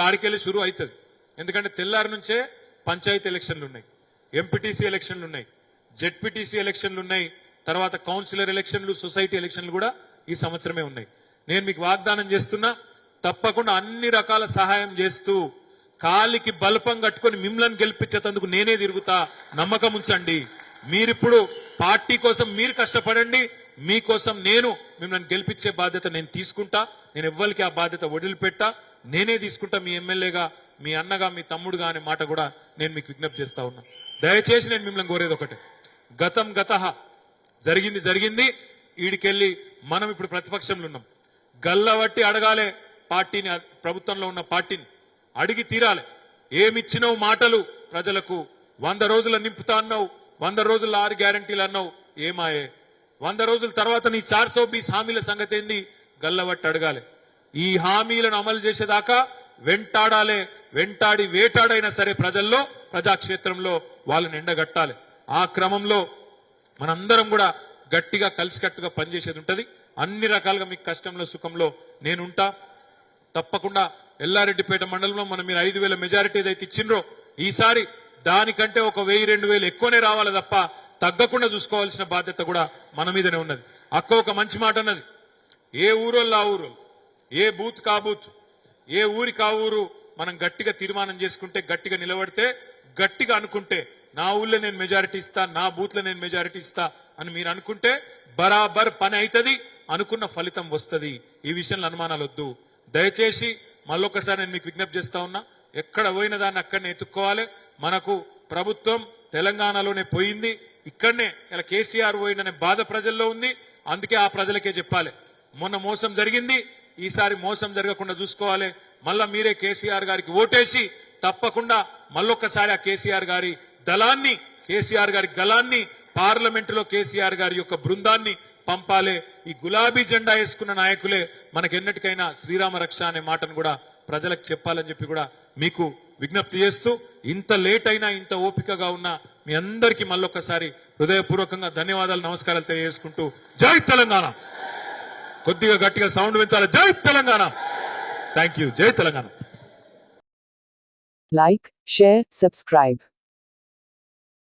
ఆడికెళ్ళి షురు అవుతుంది. ఎందుకంటే తెల్లారి నుంచే పంచాయతీ ఎలక్షన్లు ఉన్నాయి, ఎంపీటీసీ ఎలక్షన్లు ఉన్నాయి, జెడ్పీటీసీ ఎలక్షన్లు ఉన్నాయి, తర్వాత కౌన్సిలర్ ఎలక్షన్లు, సొసైటీ ఎలక్షన్లు కూడా ఈ సంవత్సరమే ఉన్నాయి. నేను మీకు వాగ్దానం చేస్తున్నా, తప్పకుండా అన్ని రకాల సహాయం చేస్తూ కాలికి బల్పం కట్టుకొని మిమ్మల్ని గెలిపించేందుకు నేనే తిరుగుతా, నమ్మకం ఉంచండి. మీరిప్పుడు పార్టీ కోసం మీరు కష్టపడండి, మీకోసం నేను మిమ్మల్ని గెలిపించే బాధ్యత నేను తీసుకుంటా. నేను ఎవ్వరికి ఆ బాధ్యత వదిలిపెట్టా, నేనే తీసుకుంటా. మీ ఎమ్మెల్యేగా, మీ అన్నగా, మీ తమ్ముడుగా అనే మాట కూడా నేను మీకు విజ్ఞప్తి చేస్తా ఉన్నా. దయచేసి నేను మిమ్మల్ని కోరేది ఒకటే, గతం గతః, జరిగింది. ఈడికెళ్ళి మనం ఇప్పుడు ప్రతిపక్షంలో ఉన్నాం, గల్లవట్టి అడగాలే పార్టీని, ప్రభుత్వంలో ఉన్న పార్టీని అడిగి తీరాలి. ఏమిచ్చినావు మాటలు ప్రజలకు, 100 రోజులు నింపుతా అన్నావు, 100 రోజుల్లో 6 గ్యారంటీలు అన్నావు, ఏమాయే? 100 రోజుల తర్వాత నీ 420 హామీల సంగతి ఏంది? గల్లవట్టి అడగాలి. ఈ హామీలను అమలు చేసేదాకా వెంటాడి వేటాడైనా సరే ప్రజల్లో, ప్రజాక్షేత్రంలో వాళ్ళని ఎండగట్టాలి. ఆ క్రమంలో మనందరం కూడా గట్టిగా కలిసికట్టుగా పనిచేసేది ఉంటది. అన్ని రకాలుగా మీకు కష్టంలో సుఖంలో నేనుంటా. తప్పకుండా ఎల్లారెడ్డిపేట మండలంలో మనం మీరు 5,000 మెజారిటీ ఏదైతే ఇచ్చిండ్రో, ఈసారి దానికంటే ఒక 1000-2000 ఎక్కువనే రావాలి తప్ప తగ్గకుండా చూసుకోవాల్సిన బాధ్యత కూడా మన మీదనే ఉన్నది. అక్క ఒక మంచి మాట అన్నది, ఏ ఊరోళ్ళు ఆ ఊరు, ఏ బూత్ కా బూత్, ఏ ఊరి కా ఊరు మనం గట్టిగా తీర్మానం చేసుకుంటే, గట్టిగా నిలబడితే, గట్టిగా అనుకుంటే, నా ఊళ్ళో నేను మెజారిటీ ఇస్తా, నా బూత్ లో నేను మెజారిటీ ఇస్తా అని మీరు అనుకుంటే బరాబర్ పని అవుతుంది, అనుకున్న ఫలితం వస్తుంది. ఈ విషయంలో అనుమానాలు వద్దు. దయచేసి మళ్ళొకసారి నేను మీకు విజ్ఞప్తి చేస్తా ఉన్నా, ఎక్కడ పోయిన దాన్ని అక్కడనే ఎత్తుక్కోవాలి. మనకు ప్రభుత్వం తెలంగాణలోనే పోయింది, ఇక్కడనే ఇలా కేసీఆర్ పోయిందనే బాధ ప్రజల్లో ఉంది. అందుకే ఆ ప్రజలకే చెప్పాలి, మొన్న మోసం జరిగింది, ఈసారి మోసం జరగకుండా చూసుకోవాలి. మళ్ళా మీరే కేసీఆర్ గారికి ఓటేసి తప్పకుండా మళ్ళొక్కసారి ఆ కేసీఆర్ గారి దళాన్ని, కేసీఆర్ గారి గలాన్ని పార్లమెంటులో కేసీఆర్ గారి యొక్క బృందాన్ని పంపాలి. ఈ గులాబీ జెండా వేసుకున్న నాయకులే మనకెన్నటికైనా శ్రీరామ రక్ష అనే మాటను కూడా ప్రజలకు చెప్పాలని చెప్పి కూడా మీకు విజ్ఞప్తి చేస్తూ, ఇంత లేట్ అయినా ఇంత ఓపికగా ఉన్న మీ అందరికీ మళ్ళొక్కసారి హృదయపూర్వకంగా ధన్యవాదాలు, నమస్కారాలు తెలియజేసుకుంటూ జై తెలంగాణ. కొద్దిగా గట్టిగా సౌండ్ పెంచాలి. జై తెలంగాణ. Thank you. జై తెలంగాణ. Like, share, subscribe.